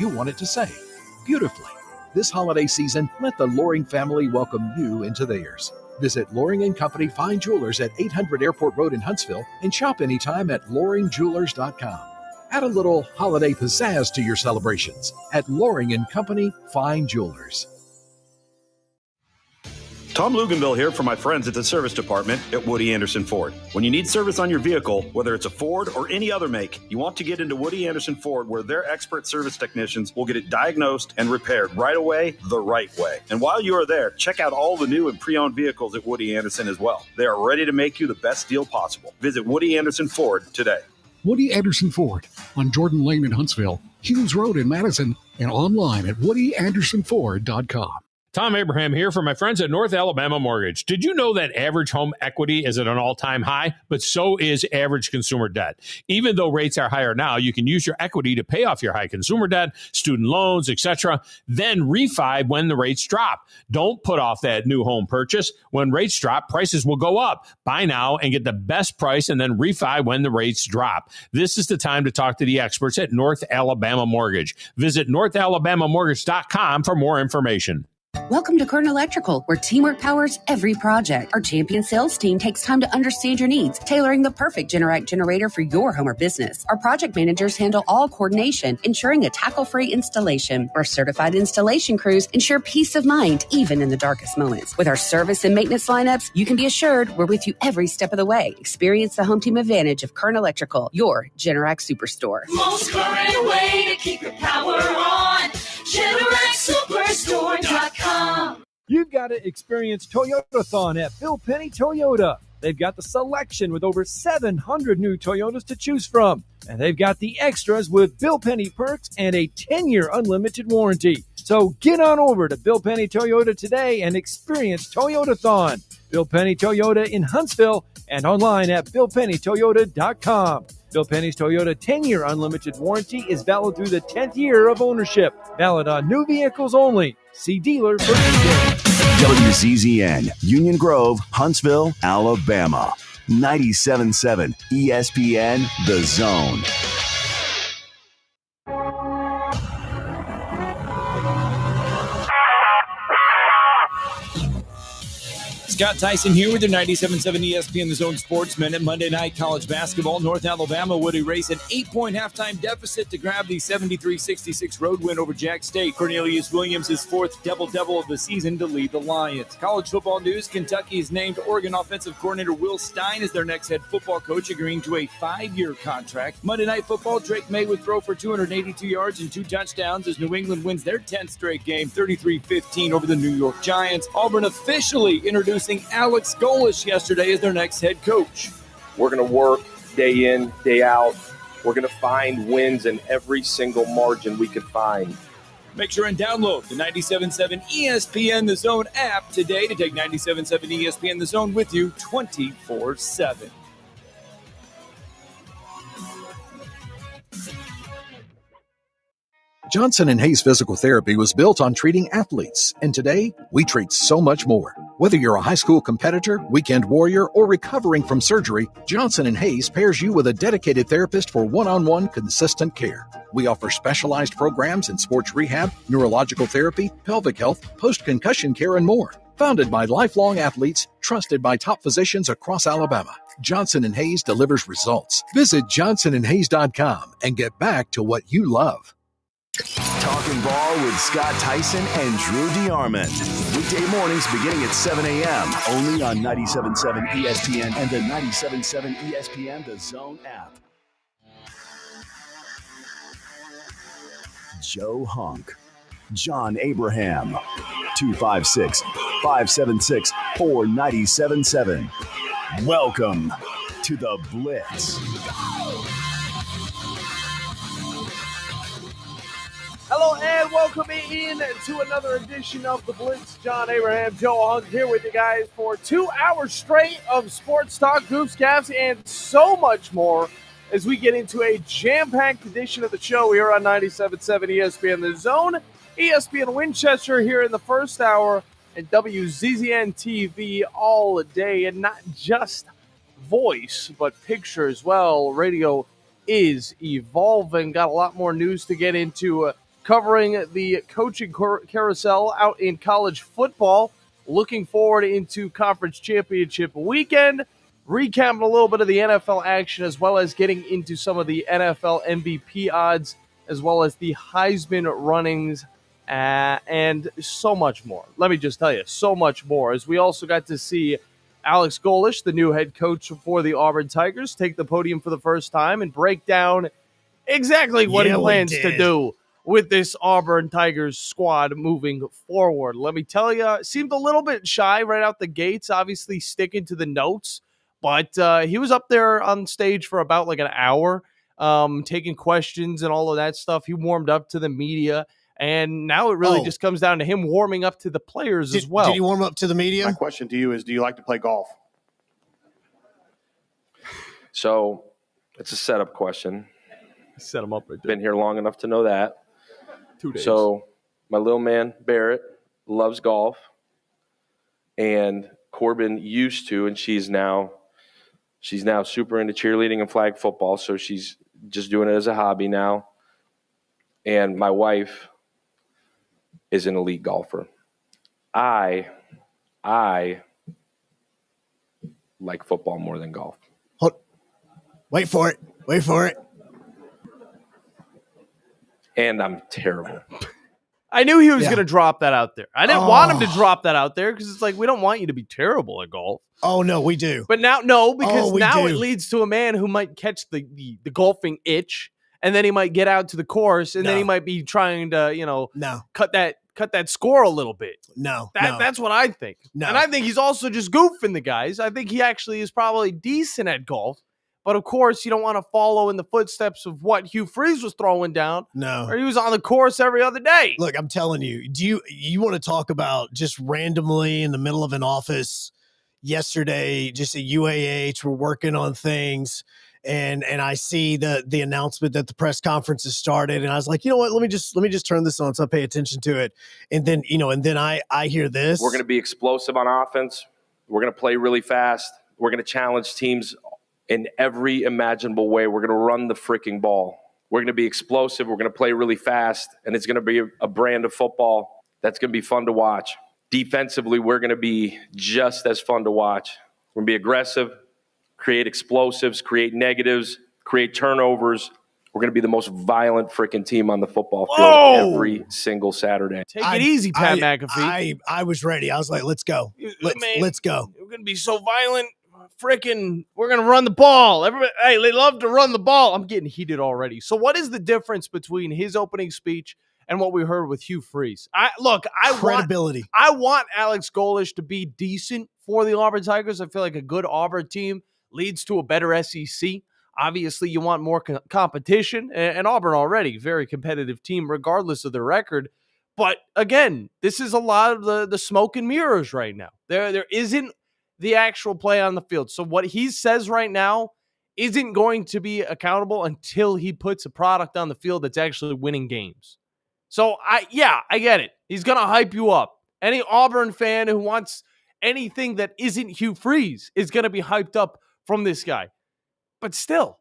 you want it to say, beautifully. This holiday season, let the Loring family welcome you into theirs. Visit Loring & Company Fine Jewelers at 800 Airport Road in Huntsville and shop anytime at loringjewelers.com. Add a little holiday pizzazz to your celebrations at Loring & Company Fine Jewelers. Tom Luganville here for my friends at the service department at Woody Anderson Ford. When you need service on your vehicle, whether it's a Ford or any other make, you want to get into Woody Anderson Ford, where their expert service technicians will get it diagnosed and repaired right away, the right way. And while you are there, check out all the new and pre-owned vehicles at Woody Anderson as well. They are ready to make you the best deal possible. Visit Woody Anderson Ford today. Woody Anderson Ford on Jordan Lane in Huntsville, Hughes Road in Madison, and online at woodyanddersonford.com. Tom Abraham here for my friends at North Alabama Mortgage. Did you know that average home equity is at an all-time high? But so is average consumer debt. Even though rates are higher now, you can use your equity to pay off your high consumer debt, student loans, etc., then refi when the rates drop. Don't put off that new home purchase. When rates drop, prices will go up. Buy now and get the best price and then refi when the rates drop. This is the time to talk to the experts at North Alabama Mortgage. Visit NorthAlabamaMortgage.com for more information. Welcome to Kern Electrical, where teamwork powers every project. Our champion sales team takes time to understand your needs, tailoring the perfect Generac generator for your home or business. Our project managers handle all coordination, ensuring a tackle-free installation. Our certified installation crews ensure peace of mind, even in the darkest moments. With our service and maintenance lineups, you can be assured we're with you every step of the way. Experience the home team advantage of Kern Electrical, your Generac superstore. Most current way to keep your power on. GeneracSuperstore.com. You've got to experience Toyotathon at Bill Penny Toyota. They've got the selection with over 700 new Toyotas to choose from. And they've got the extras with Bill Penny perks and a 10-year unlimited warranty. So get on over to Bill Penny Toyota today and experience Toyotathon. Bill Penny Toyota in Huntsville and online at BillPennyToyota.com. Bill Penny's Toyota 10-year unlimited warranty is valid through the 10th year of ownership. Valid on new vehicles only. See dealer for details. WZZN, Union Grove, Huntsville, Alabama. 97.7 ESPN, The Zone. Scott Tyson here with your 97.7 ESPN The Zone Sports Minute. Monday night college basketball. North Alabama would erase an 8-point halftime deficit to grab the 73-66 road win over Jack State. Cornelius Williams' fourth double-double of the season to lead the Lions. College football news. Kentucky has named Oregon offensive coordinator Will Stein as their next head football coach, agreeing to a 5-year contract. Monday night football. Drake May would throw for 282 yards and 2 touchdowns as New England wins their 10th straight game, 33-15 over the New York Giants. Auburn officially introducing Alex Golesh yesterday as their next head coach. We're going to work day in, day out. We're going to find wins in every single margin we can find. Make sure and download the 97.7 ESPN The Zone app today to take 97.7 ESPN The Zone with you 24/7. Johnson & Hayes Physical Therapy was built on treating athletes, and today we treat so much more. Whether you're a high school competitor, weekend warrior, or recovering from surgery, Johnson & Hayes pairs you with a dedicated therapist for one-on-one consistent care. We offer specialized programs in sports rehab, neurological therapy, pelvic health, post-concussion care, and more. Founded by lifelong athletes, trusted by top physicians across Alabama, Johnson & Hayes delivers results. Visit johnsonandhayes.com and get back to what you love. Talking ball with Scott Tyson and Drew DeArmond. Weekday mornings beginning at 7 a.m. only on 97.7 ESPN and the 97.7 ESPN The Zone app. Joe Hunk, John Abraham, 256-576-4977. Welcome to the Blitz. Hello and welcome in to another edition of the Blitz. John Abraham, Joe Hunk here with you guys for 2 hours straight of sports talk, goofs, gaffs, and so much more as we get into a jam-packed edition of the show here on 97.7 ESPN The Zone, ESPN Winchester here in the first hour, and WZZN TV all day, and not just voice, but picture as well. Radio is evolving. Got a lot more news to get into covering the coaching carousel out in college football. Looking forward into conference championship weekend. Recapping a little bit of the NFL action, as well as getting into some of the NFL MVP odds, as well as the Heisman runnings, and so much more. Let me just tell you, so much more. As we also got to see Alex Golesh, the new head coach for the Auburn Tigers, take the podium for the first time and break down exactly what he plans to do with this Auburn Tigers squad moving forward. Let me tell you, seemed a little bit shy right out the gates, obviously sticking to the notes, but he was up there on stage for about like an hour, taking questions and all of that stuff. He warmed up to the media, and now it really just comes down to him warming up to the players as well. Did he warm up to the media? My question to you is, do you like to play golf? So it's a setup question. Set him up right there. Been here long enough to know that. 2 days. So my little man, Barrett, loves golf. And Corbin used to, and she's now super into cheerleading and flag football, so she's just doing it as a hobby now. And my wife is an elite golfer. I like football more than golf. Wait for it. And I'm terrible. I knew he was going to drop that out there. I didn't want him to drop that out there because it's like, we don't want you to be terrible at golf. Oh, no, we do. But now, no, because now do. it leads to a man who might catch the golfing itch, and then he might get out to the course, and then he might be trying to, cut that score a little bit. That's what I think. No. And I think he's also just goofing the guys. I think he actually is probably decent at golf. But, of course, you don't want to follow in the footsteps of what Hugh Freeze was throwing down. No. Or he was on the course every other day. Look, I'm telling you, you want to talk about just randomly in the middle of an office yesterday, just at UAH, we're working on things, and I see the announcement that the press conference has started, and I was like, you know what, let me just turn this on so I pay attention to it. And then, I hear this. We're going to be explosive on offense. We're going to play really fast. We're going to challenge teams in every imaginable way. We're going to run the freaking ball. We're going to be explosive. We're going to play really fast. And it's going to be a brand of football that's going to be fun to watch. Defensively, we're going to be just as fun to watch. We're going to be aggressive, create explosives, create negatives, create turnovers. We're going to be the most violent freaking team on the football field every single Saturday. Take it easy, Pat McAfee. I was ready. I was like, let's go. Let's go. We're going to be so violent. Freaking, we're going to run the ball. Everybody, hey, they love to run the ball. I'm getting heated already. So what is the difference between his opening speech and what we heard with Hugh Freeze? Credibility. I want Alex Golesh to be decent for the Auburn Tigers. I feel like a good Auburn team leads to a better SEC. Obviously, you want more competition, and Auburn already, very competitive team, regardless of their record. But again, this is a lot of the smoke and mirrors right now. There isn't the actual play on the field. So what he says right now isn't going to be accountable until he puts a product on the field that's actually winning games. So I get it. He's going to hype you up. Any Auburn fan who wants anything that isn't Hugh Freeze is going to be hyped up from this guy. But still,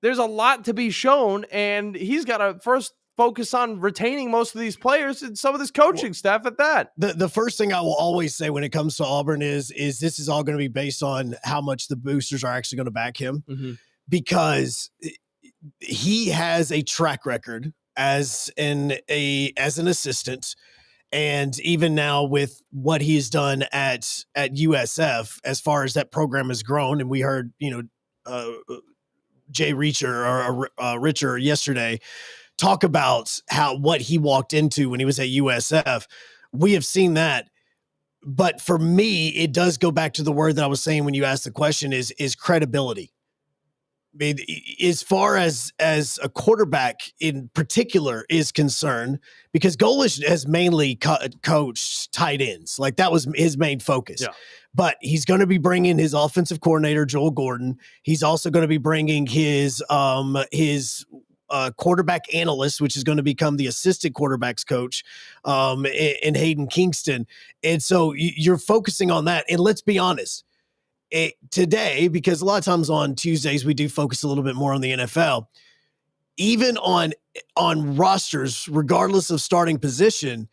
there's a lot to be shown, and he's got to first focus on retaining most of these players and some of this coaching staff at that. The first thing I will always say when it comes to Auburn is this is all going to be based on how much the boosters are actually going to back him, because he has a track record as an assistant, and even now with what he's done at USF as far as that program has grown. And we heard Jay Richer yesterday talk about what he walked into when he was at USF. We have seen that. But for me, it does go back to the word that I was saying when you asked the question is credibility. I mean, as far as a quarterback in particular is concerned, because Golesh has mainly coached tight ends. Like, that was his main focus. Yeah. But he's going to be bringing his offensive coordinator, Joel Gordon. He's also going to be bringing his quarterback analyst, which is going to become the assistant quarterbacks coach, in Hayden Kingston. And so you're focusing on that. And let's be honest, today, because a lot of times on Tuesdays we do focus a little bit more on the NFL, even on rosters, regardless of starting position,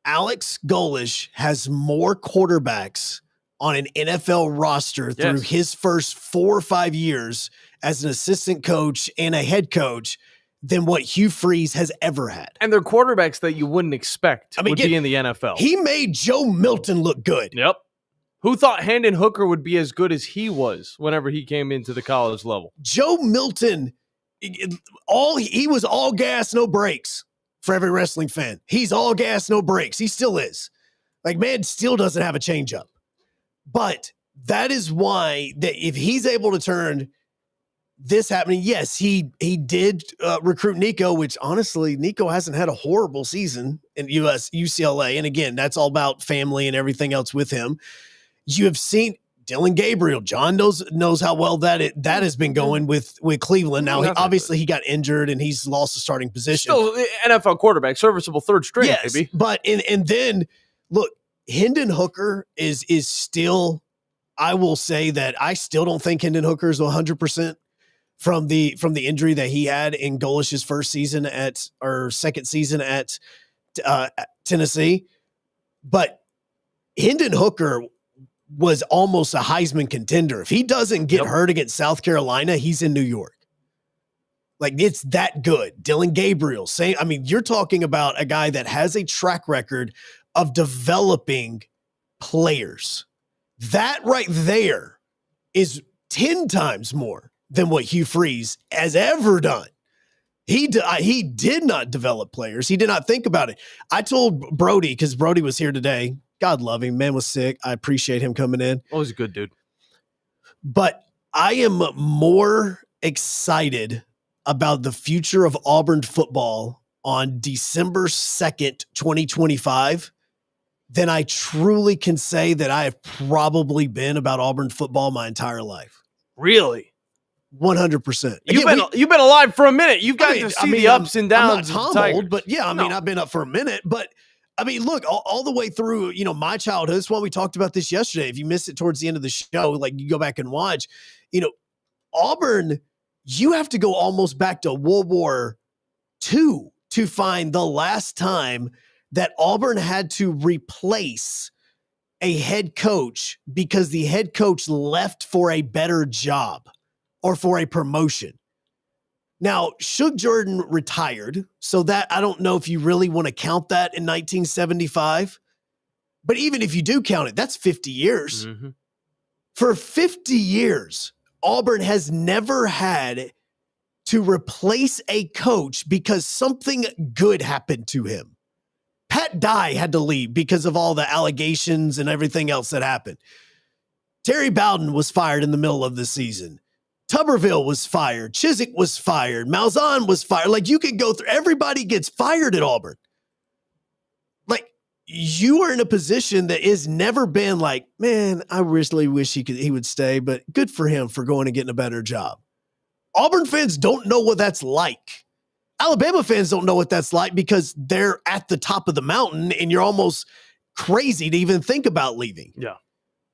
Alex Golesh has more quarterbacks on an NFL roster through his first 4 or 5 years as an assistant coach and a head coach than what Hugh Freeze has ever had. And they're quarterbacks that you wouldn't expect would be in the NFL. He made Joe Milton look good. Yep. Who thought Hendon Hooker would be as good as he was whenever he came into the college level? Joe Milton, he was all gas, no brakes for every wrestling fan. He's all gas, no brakes. He still is. Like, man still doesn't have a changeup. But that is why that if he's able to turn this happening, yes, he did recruit Nico, which honestly, Nico hasn't had a horrible season in UCLA. And again, that's all about family and everything else with him. You have seen Dylan Gabriel. John knows how well that has been going with Cleveland. Now, obviously, he got injured and he's lost the starting position. Still, NFL quarterback, serviceable third string, yes, maybe. But and then look, Hendon Hooker is still. I will say that I still don't think Hendon Hooker is 100% from the injury that he had in Golesh's second season at Tennessee, but Hendon Hooker was almost a Heisman contender. If he doesn't get hurt against South Carolina, he's in New York. Like, it's that good. Dylan Gabriel, you're talking about a guy that has a track record of developing players. That right there is 10 times more than what Hugh Freeze has ever done. He did not develop players. He did not think about it. I told Brody, because Brody was here today. God love him. Man was sick. I appreciate him coming in. Always a good dude. But I am more excited about the future of Auburn football on December 2nd, 2025, than I truly can say that I have probably been about Auburn football my entire life. Really? 100%. You've been alive for a minute. You've got to see the ups and downs. I'm not Tom old, but yeah, I've been up for a minute. But look, all the way through, my childhood. That's why we talked about this yesterday. If you missed it towards the end of the show, like, you go back and watch, Auburn, you have to go almost back to World War II to find the last time that Auburn had to replace a head coach because the head coach left for a better job or for a promotion. Now, Shug Jordan retired, so that I don't know if you really want to count that in 1975. But even if you do count it, that's 50 years. Mm-hmm. For 50 years, Auburn has never had to replace a coach because something good happened to him. Pat Dye had to leave because of all the allegations and everything else that happened. Terry Bowden was fired in the middle of the season. Tuberville was fired. Chiswick was fired. Malzahn was fired. Like, you could go through. Everybody gets fired at Auburn. Like, you are in a position that has never been like, man, I really wish he would stay, but good for him for going and getting a better job. Auburn fans don't know what that's like. Alabama fans don't know what that's like because they're at the top of the mountain and you're almost crazy to even think about leaving. Yeah.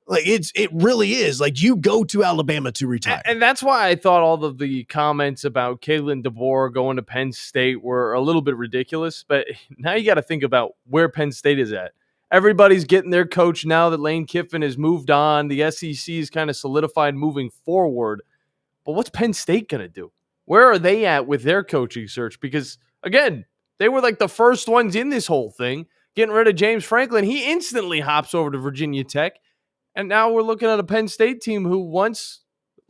Like, it really is. Like, you go to Alabama to retire. And that's why I thought all of the comments about Kalen DeBoer going to Penn State were a little bit ridiculous. But now you got to think about where Penn State is at. Everybody's getting their coach now that Lane Kiffin has moved on. The SEC is kind of solidified moving forward. But what's Penn State going to do? Where are they at with their coaching search? Because, again, they were like the first ones in this whole thing. Getting rid of James Franklin, he instantly hops over to Virginia Tech. And now we're looking at a Penn State team who once,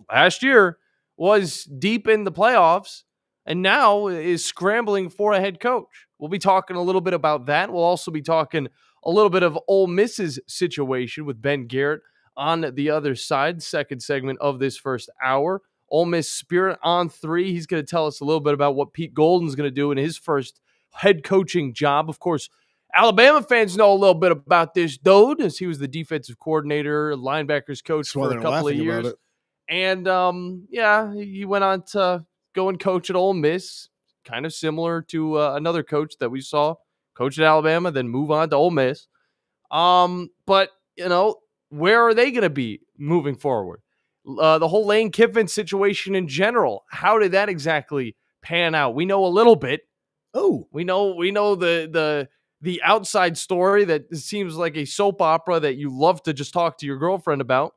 last year, was deep in the playoffs and now is scrambling for a head coach. We'll be talking a little bit about that. We'll also be talking a little bit of Ole Miss's situation with Ben Garrett on the other side, second segment of this first hour. Ole Miss Spirit on 3. He's going to tell us a little bit about what Pete Golden's going to do in his first head coaching job. Of course, Alabama fans know a little bit about this dude, as he was the defensive coordinator, linebackers coach for a couple of years. And, he went on to go and coach at Ole Miss, kind of similar to another coach that we saw coach at Alabama, then move on to Ole Miss. But, where are they going to be moving forward? The whole Lane Kiffin situation in general. How did that exactly pan out? We know a little bit. Oh, we know the outside story that seems like a soap opera that you love to just talk to your girlfriend about.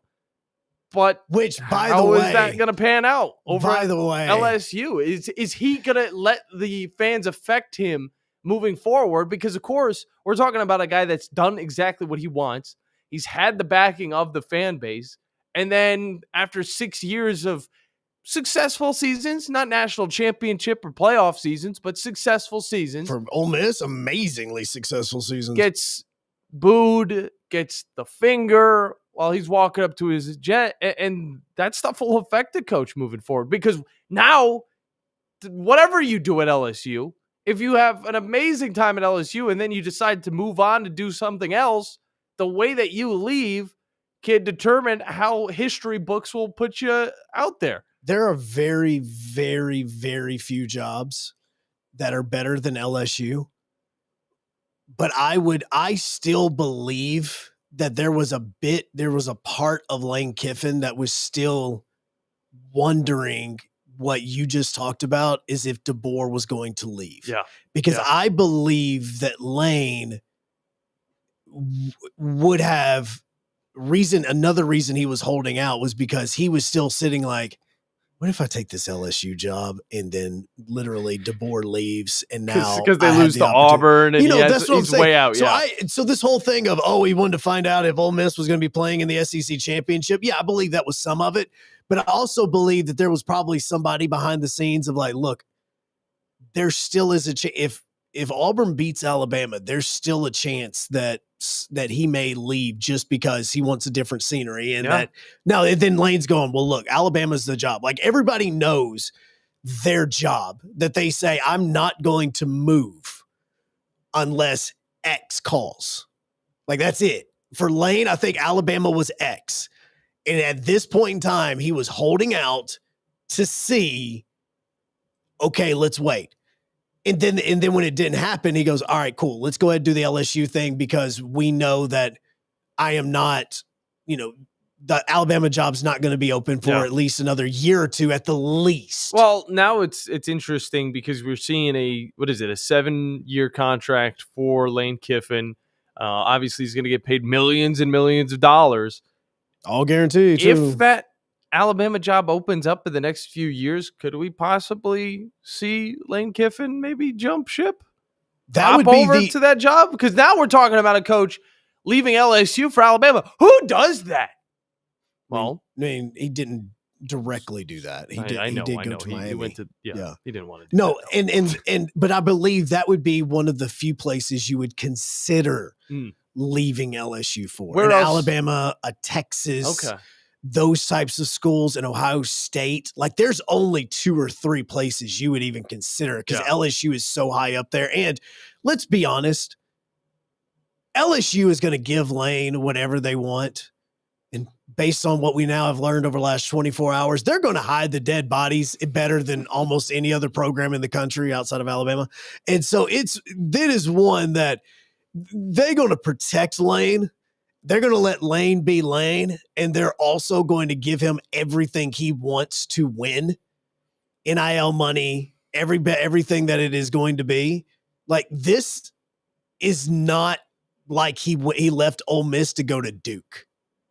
But how is that going to pan out over at LSU? Is he going to let the fans affect him moving forward? Because, of course, we're talking about a guy that's done exactly what he wants. He's had the backing of the fan base. And then after 6 years of successful seasons, not national championship or playoff seasons, but successful seasons. For Ole Miss, amazingly successful seasons. Gets booed, gets the finger while he's walking up to his jet. And that stuff will affect the coach moving forward. Because now, whatever you do at LSU, if you have an amazing time at LSU and then you decide to move on to do something else, the way that you leave can determine how history books will put you out there. There are very, very, very few jobs that are better than LSU. But I still believe that there was a part of Lane Kiffin that was still wondering what you just talked about, is if DeBoer was going to leave. Yeah. Because I believe that Lane would have another reason he was holding out was because he was still sitting like, what if I take this LSU job and then literally DeBoer leaves and now because they lose to Auburn and that's what I'm saying. Way out. So this whole thing of, he wanted to find out if Ole Miss was going to be playing in the SEC championship. Yeah, I believe that was some of it, but I also believe that there was probably somebody behind the scenes of like, look, there still is a chance if Auburn beats Alabama, there's still a chance that he may leave just because he wants a different scenery. And then Lane's going, well, look, Alabama's the job. Like everybody knows their job, that they say, I'm not going to move unless X calls. Like that's it. For Lane, I think Alabama was X. And at this point in time, he was holding out to see, okay, let's wait. And then when it didn't happen, he goes, all right, cool. Let's go ahead and do the LSU thing because we know that I am not, the Alabama job's not going to be open for at least another year or two at the least. Well, now it's interesting because we're seeing a 7-year contract for Lane Kiffin. Obviously, he's going to get paid millions and millions of dollars. All guaranteed, too. If that Alabama job opens up in the next few years, could we possibly see Lane Kiffin maybe jump ship? That would be over to that job? Because now we're talking about a coach leaving LSU for Alabama. Who does that? Well, I mean, he didn't directly do that. He did go to Miami. He went to he didn't want to do no, that. But I believe that would be one of the few places you would consider leaving LSU for. Where else? Alabama, a Texas. Okay. Those types of schools in Ohio State, like there's only 2 or 3 places you would even consider because LSU is so high up there. And let's be honest, LSU is going to give Lane whatever they want. And based on what we now have learned over the last 24 hours, they're going to hide the dead bodies better than almost any other program in the country outside of Alabama. And so that is one that they're going to protect Lane. They're going to let Lane be Lane, and they're also going to give him everything he wants to win. NIL money, everything that it is going to be. Like, this is not like he left Ole Miss to go to Duke.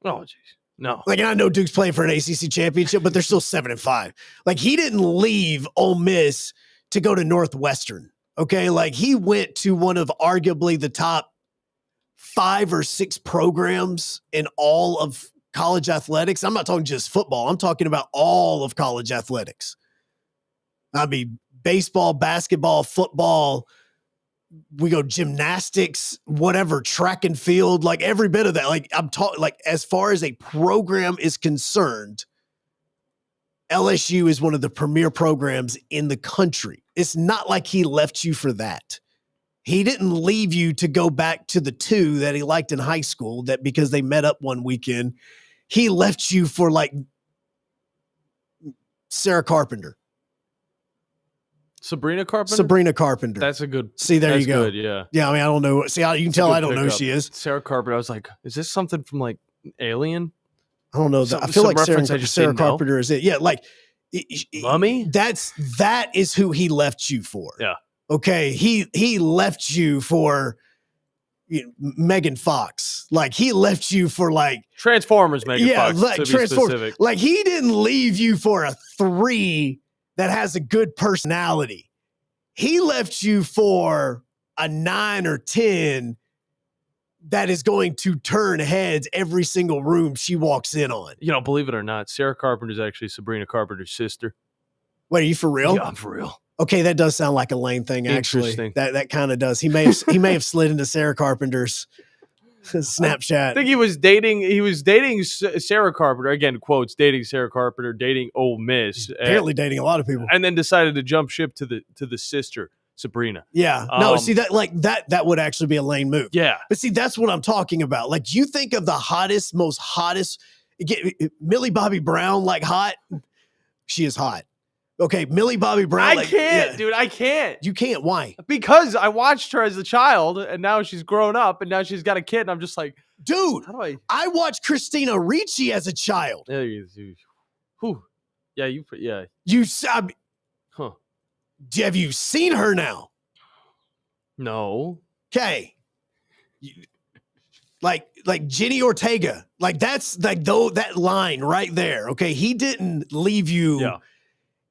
Oh, jeez. No. Like, I know Duke's playing for an ACC championship, but they're still 7-5. Like, he didn't leave Ole Miss to go to Northwestern, okay? Like, he went to one of arguably the top 5 or 6 programs in all of college athletics. I'm not talking just football. I'm talking about all of college athletics. I mean, baseball, basketball, football, we go gymnastics, whatever, track and field, like every bit of that. Like I'm talking, like as far as a program is concerned, LSU is one of the premier programs in the country. It's not like he left you for that. He didn't leave you to go back to the 2 that he liked in high school, that because they met up one weekend, he left you for like Sarah Carpenter. Sabrina Carpenter? Sabrina Carpenter. That's a good. See, there you go. Good, yeah. Yeah, I mean, I don't know. See, you can tell I don't know who she is. Sarah Carpenter. I was like, is this something from like Alien? I don't know. I feel like Sarah Carpenter is it. Yeah, like Mummy. That is who he left you for. Yeah. Okay. He left you for Megan Fox. Like he left you for like Transformers. Megan Fox. Like to be specific. Like he didn't leave you for a 3 that has a good personality. He left you for a 9 or 10 that is going to turn heads every single room she walks in on. Believe it or not, Sarah Carpenter is actually Sabrina Carpenter's sister. Wait, are you for real? Yeah, I'm for real. Okay, that does sound like a Lane thing, actually. Interesting. That kind of does. He may have slid into Sarah Carpenter's Snapchat. I think he was dating Sarah Carpenter, again, quotes, dating Sarah Carpenter, dating Ole Miss. Apparently dating a lot of people. And then decided to jump ship to the sister, Sabrina. Yeah. No, see that would actually be a Lane move. Yeah. But see, that's what I'm talking about. Like you think of the most hottest, Millie Bobby Brown, like hot. She is hot. Okay, Millie Bobby Brown. I can't, dude. I can't. You can't. Why? Because I watched her as a child, and now she's grown up, and now she's got a kid, and I'm just like, dude. How do I watched Christina Ricci as a child. Whew. Yeah, yeah. Huh. Have you seen her now? No. Okay. Like Jenny Ortega. Like that's like that line right there. Okay, he didn't leave you. Yeah.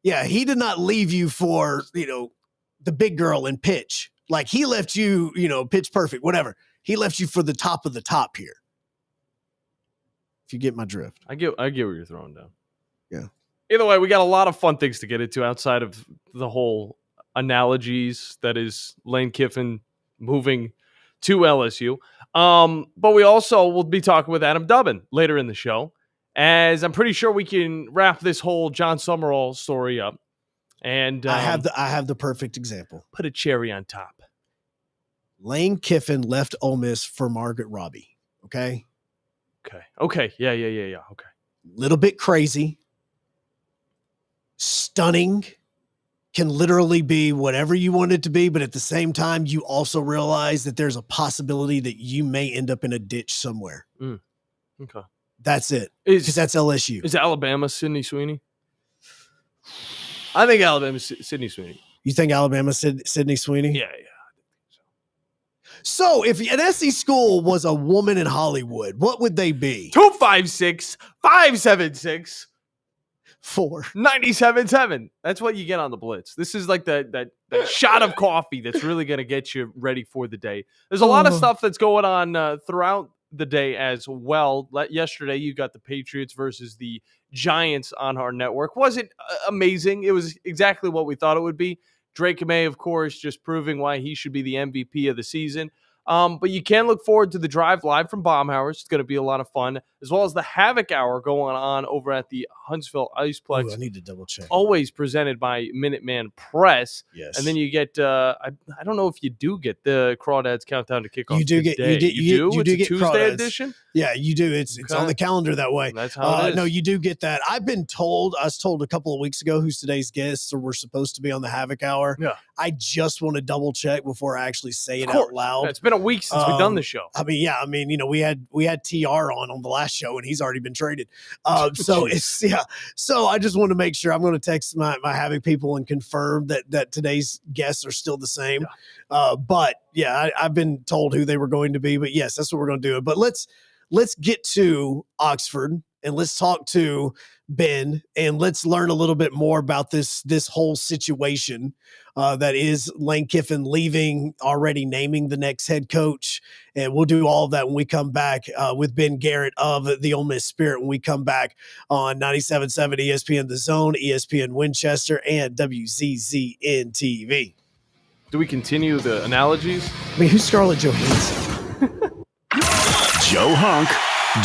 Yeah, he did not leave you for, the big girl in Pitch. Like he left you, Pitch Perfect, whatever. He left you for the top of the top here. If you get my drift. I get what you're throwing down. Yeah. Either way, we got a lot of fun things to get into outside of the whole analogies that is Lane Kiffin moving to LSU. But we also will be talking with Adam Dubbin later in the show, as I'm pretty sure we can wrap this whole John Summerall story up. And I have the perfect example. Put a cherry on top. Lane Kiffin left Ole Miss for Margaret Robbie. Okay. Yeah. Okay. Little bit crazy. Stunning. Can literally be whatever you want it to be, but at the same time, you also realize that there's a possibility that you may end up in a ditch somewhere. Okay. That's it. Because that's LSU. Is Alabama Sydney Sweeney? I think Alabama's Sydney Sweeney. You think Alabama Sydney Sweeney? Yeah. So if an SC school was a woman in Hollywood, what would they be? 256-576. 97.7. That's what you get on the Blitz. This is like that shot of coffee that's really going to get you ready for the day. There's a lot of stuff that's going on throughout the day as well. Yesterday, you got the Patriots versus the Giants on our network. Wasn't amazing. It was exactly what we thought it would be. Drake May, of course, just proving why he should be the MVP of the season. But you can look forward to the drive live from Baumhauer's. It's going to be a lot of fun, as well as the Havoc Hour going on over at the Huntsville Iceplex. Ooh, I need to double check. Always presented by Minuteman Press. Yes. And then you get, I don't know if you do get the Crawdads Countdown to Kickoff. You do today. get, you do it's get a Tuesday Crawdads. edition? Yeah, you do. It's on the calendar that way. That's how it is. No, you do get that. I was told a couple of weeks ago who's today's guests or were supposed to be on the Havoc Hour. Yeah. I just want to double check before I actually say it out loud. Yeah, it's been a week since we've done the show. We had TR on the last show and he's already been traded. So I just want to make sure. I'm going to text my Havoc people and confirm that today's guests are still the same. Yeah. But yeah, I've been told who they were going to be, but yes, that's what we're going to do. But let's get to Oxford and let's talk to Ben and let's learn a little bit more about this whole situation that is Lane Kiffin leaving, already naming the next head coach. And we'll do all of that when we come back with Ben Garrett of the Ole Miss Spirit when we come back on 97.7 ESPN The Zone, ESPN Winchester, and WZZN TV. Do we continue the analogies? I mean, who's Scarlett Johansson? Joe Hunk,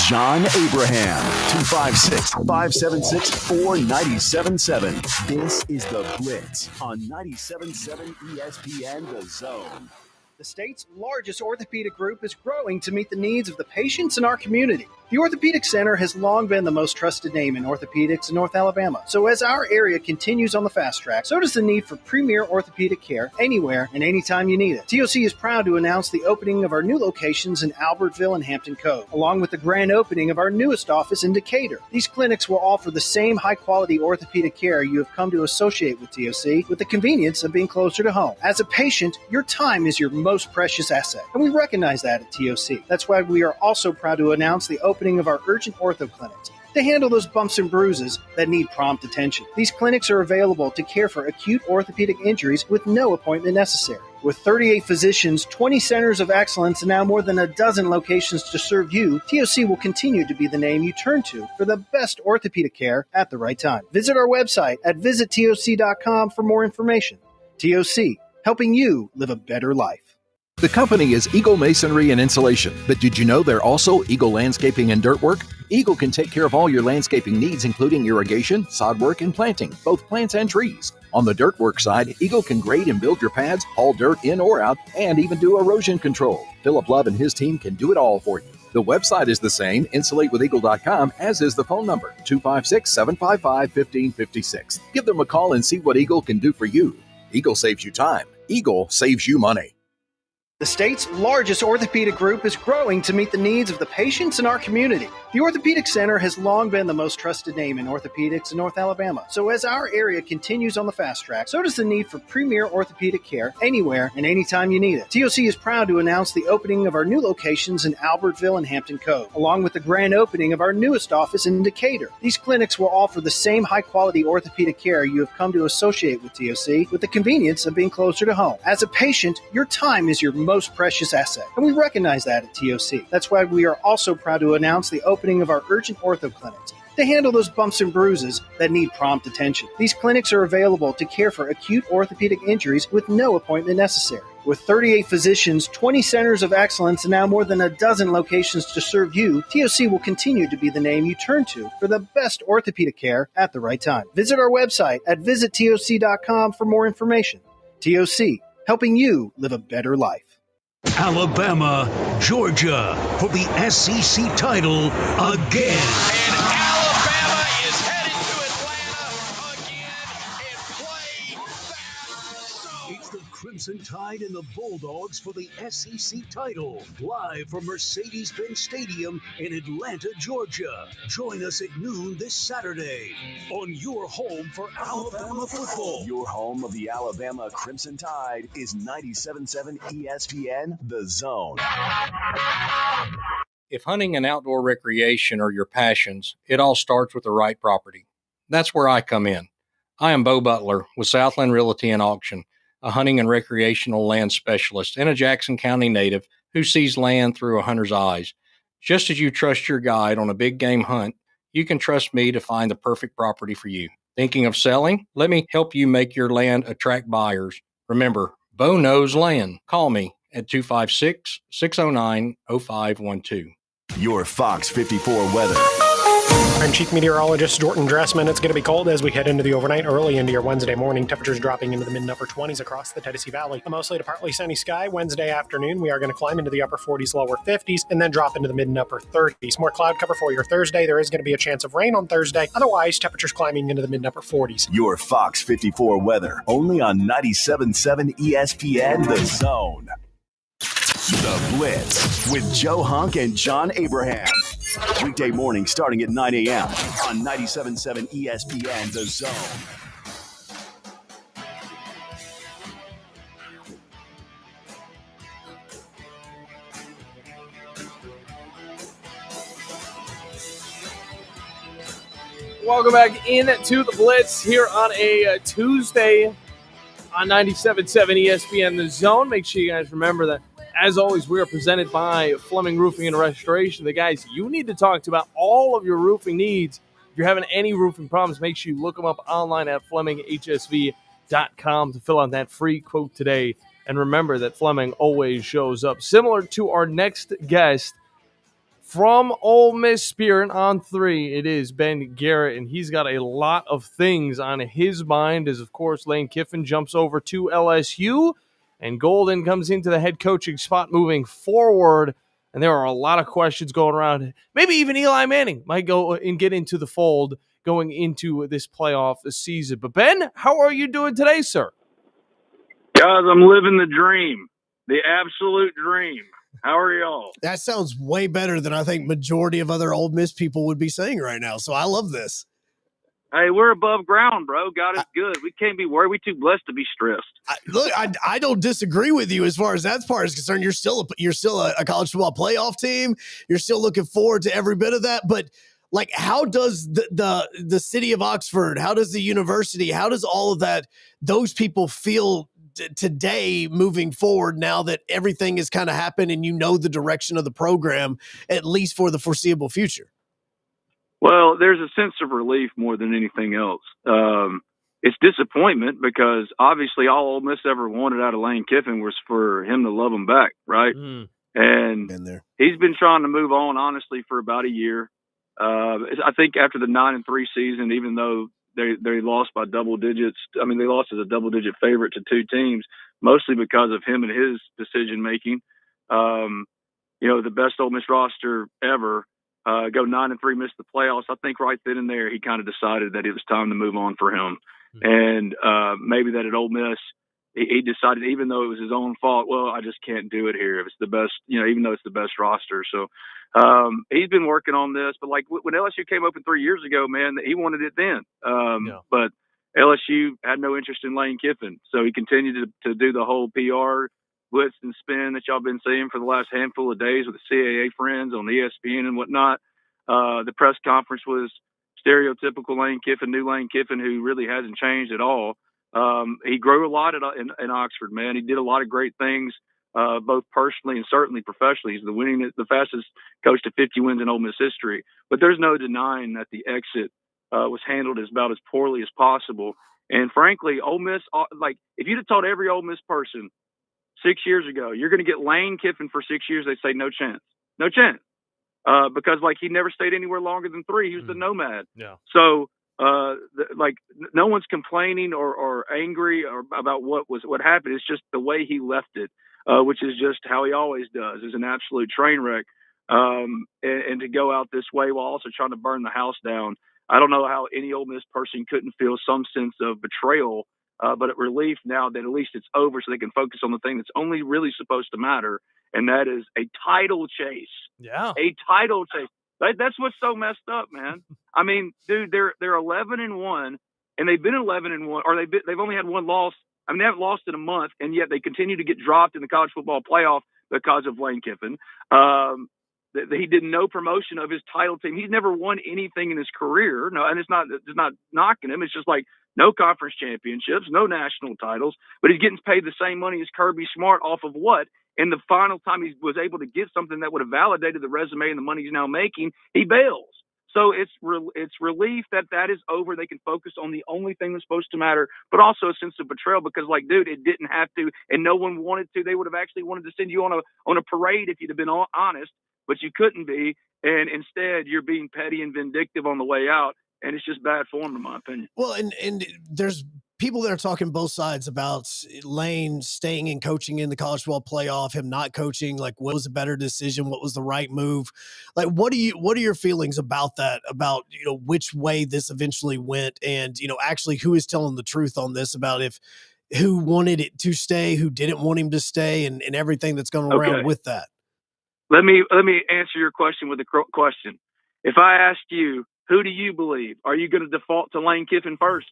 John Abraham, 256-576-4977. This is The Blitz on 97.7 ESPN The Zone. The state's largest orthopedic group is growing to meet the needs of the patients in our community. The Orthopedic Center has long been the most trusted name in orthopedics in North Alabama. So as our area continues on the fast track, so does the need for premier orthopedic care anywhere and anytime you need it. TOC is proud to announce the opening of our new locations in Albertville and Hampton Cove, along with the grand opening of our newest office in Decatur. These clinics will offer the same high-quality orthopedic care you have come to associate with TOC, with the convenience of being closer to home. As a patient, your time is your most precious asset, and we recognize that at TOC. That's why we are also proud to announce the opening of our urgent ortho clinics to handle those bumps and bruises that need prompt attention. These clinics are available to care for acute orthopedic injuries with no appointment necessary. With 38 physicians, 20 centers of excellence, and now more than a dozen locations to serve you, TOC will continue to be the name you turn to for the best orthopedic care at the right time. Visit our website at visittoc.com for more information. TOC, helping you live a better life. The company is Eagle Masonry and Insulation, but did you know they're also Eagle Landscaping and Dirt Work? Eagle can take care of all your landscaping needs, including irrigation, sod work, and planting, both plants and trees. On the dirt work side, Eagle can grade and build your pads, haul dirt in or out, and even do erosion control. Philip Love and his team can do it all for you. The website is the same, insulatewitheagle.com, as is the phone number, 256-755-1556. Give them a call and see what Eagle can do for you. Eagle saves you time. Eagle saves you money. The state's largest orthopedic group is growing to meet the needs of the patients in our community. The Orthopedic Center has long been the most trusted name in orthopedics in North Alabama. So as our area continues on the fast track, so does the need for premier orthopedic care anywhere and anytime you need it. TOC is proud to announce the opening of our new locations in Albertville and Hampton Cove, along with the grand opening of our newest office in Decatur. These clinics will offer the same high-quality orthopedic care you have come to associate with TOC, with the convenience of being closer to home. As a patient, your time is your most precious asset, and we recognize that at TOC. That's why we are also proud to announce the opening of our urgent ortho clinics to handle those bumps and bruises that need prompt attention. These clinics are available to care for acute orthopedic injuries with no appointment necessary. With 38 physicians, 20 centers of excellence, and now more than a dozen locations to serve you, TOC will continue to be the name you turn to for the best orthopedic care at the right time. Visit our website at visittoc.com for more information. TOC, helping you live a better life. Alabama, Georgia for the SEC title again. And Alabama is headed to Atlanta again and play. It's the Crimson Tide and the Bulldogs for the SEC title, live from Mercedes-Benz Stadium in Atlanta, Georgia. Join us at noon this Saturday on your home for Alabama football. Your home of the Alabama Crimson Tide is 97.7 ESPN, The Zone. If hunting and outdoor recreation are your passions, it all starts with the right property. That's where I come in. I am Bo Butler with Southland Realty and Auction, a hunting and recreational land specialist and a Jackson County native who sees land through a hunter's eyes. Just as you trust your guide on a big game hunt, you can trust me to find the perfect property for you. Thinking of selling? Let me help you make your land attract buyers. Remember, Bo knows land. Call me at 256-609-0512. Your Fox 54 weather. I'm Chief Meteorologist Jordan Dressman. It's going to be cold as we head into the overnight, early into your Wednesday morning. Temperatures dropping into the mid and upper 20s across the Tennessee Valley. A mostly to partly sunny sky. Wednesday afternoon, we are going to climb into the upper 40s, lower 50s, and then drop into the mid and upper 30s. More cloud cover for your Thursday. There is going to be a chance of rain on Thursday. Otherwise, temperatures climbing into the mid and upper 40s. Your Fox 54 weather, only on 97.7 ESPN, The Zone. The Blitz with Joe Hunk and John Abraham. Weekday morning starting at 9 a.m. on 97.7 ESPN, The Zone. Welcome back into the Blitz here on a Tuesday on 97.7 ESPN, The Zone. Make sure you guys remember that, as always, we are presented by Fleming Roofing and Restoration, the guys you need to talk to about all of your roofing needs. If you're having any roofing problems, make sure you look them up online at FlemingHSV.com to fill out that free quote today. And remember that Fleming always shows up. Similar to our next guest from Ole Miss Spirit on 3, it is Ben Garrett, and he's got a lot of things on his mind as, of course, Lane Kiffin jumps over to LSU. And Golden comes into the head coaching spot moving forward. and there are a lot of questions going around. Maybe even Eli Manning might go and get into the fold going into this playoff season. But Ben, how are you doing today, sir? Guys, I'm living the dream, the absolute dream. How are y'all? That sounds way better than I think majority of other Ole Miss people would be saying right now. So I love this. Hey, we're above ground, bro. God is good. We can't be worried. We're too blessed to be stressed. I don't disagree with you as far as that part is concerned. You're still a college football playoff team. You're still looking forward to every bit of that. But like, how does the city of Oxford, how does the university, how does all of that, those people feel today moving forward now that everything has kind of happened and you know the direction of the program, at least for the foreseeable future? Well, there's a sense of relief more than anything else. It's disappointment because obviously all Ole Miss ever wanted out of Lane Kiffin was for him to love him back, right? And he's been trying to move on, honestly, for about a year. I think after the 9-3 season, even though they lost by double digits, I mean, they lost as a double-digit favorite to two teams, mostly because of him and his decision-making. The best Ole Miss roster ever, go 9-3, miss the playoffs. I think right then and there he kind of decided that it was time to move on for him. And maybe that at Ole Miss, he decided, even though it was his own fault, well, I just can't do it here. If it's the best, even though it's the best roster. So he's been working on this. But like when LSU came open 3 years ago, man, he wanted it then. But LSU had no interest in Lane Kiffin. So he continued to do the whole PR blitz and spin that y'all been seeing for the last handful of days with the CAA friends on ESPN and whatnot. The press conference was stereotypical Lane Kiffin, new Lane Kiffin, who really hasn't changed at all. He grew a lot in Oxford, man. He did a lot of great things, both personally and certainly professionally. He's the fastest coach to 50 wins in Ole Miss history. But there's no denying that the exit was handled about as poorly as possible. And frankly, Ole Miss, if you'd have told every Ole Miss person 6 years ago, you're going to get Lane Kiffin for 6 years, they'd say no chance. No chance. Because he never stayed anywhere longer than 3. He was the nomad. Yeah. So no one's complaining or angry about what happened. It's just the way he left it, which is just how he always does, is an absolute train wreck. And to go out this way while also trying to burn the house down. I don't know how any Ole Miss person couldn't feel some sense of betrayal, but at relief now that at least it's over so they can focus on the thing that's only really supposed to matter. And that is a title chase. Yeah. A title chase. That's what's so messed up, man. I mean, dude, they're 11-1, and they've been 11-1, or they've only had one loss. I mean, they haven't lost in a month, and yet they continue to get dropped in the college football playoff because of Lane Kiffin. He did no promotion of his title team. He's never won anything in his career. No, and it's not knocking him. It's just like no conference championships, no national titles, but he's getting paid the same money as Kirby Smart off of what? And the final time he was able to get something that would have validated the resume and the money he's now making, he bails. So it's relief that is over. They can focus on the only thing that's supposed to matter, but also a sense of betrayal because, dude, it didn't have to, and no one wanted to. They would have actually wanted to send you on a parade if you'd have been honest, but you couldn't be, and instead you're being petty and vindictive on the way out, and it's just bad form, in my opinion. Well, and there's people that are talking both sides about Lane staying and coaching in the college football playoff, him not coaching. Like, what was a better decision? What was the right move? Like, what are your feelings about that? About, which way this eventually went, and actually who is telling the truth on this about who wanted it to stay, who didn't want him to stay, and everything that's going around with that. Let me answer your question with a question. If I ask you, who do you believe? Are you going to default to Lane Kiffin first?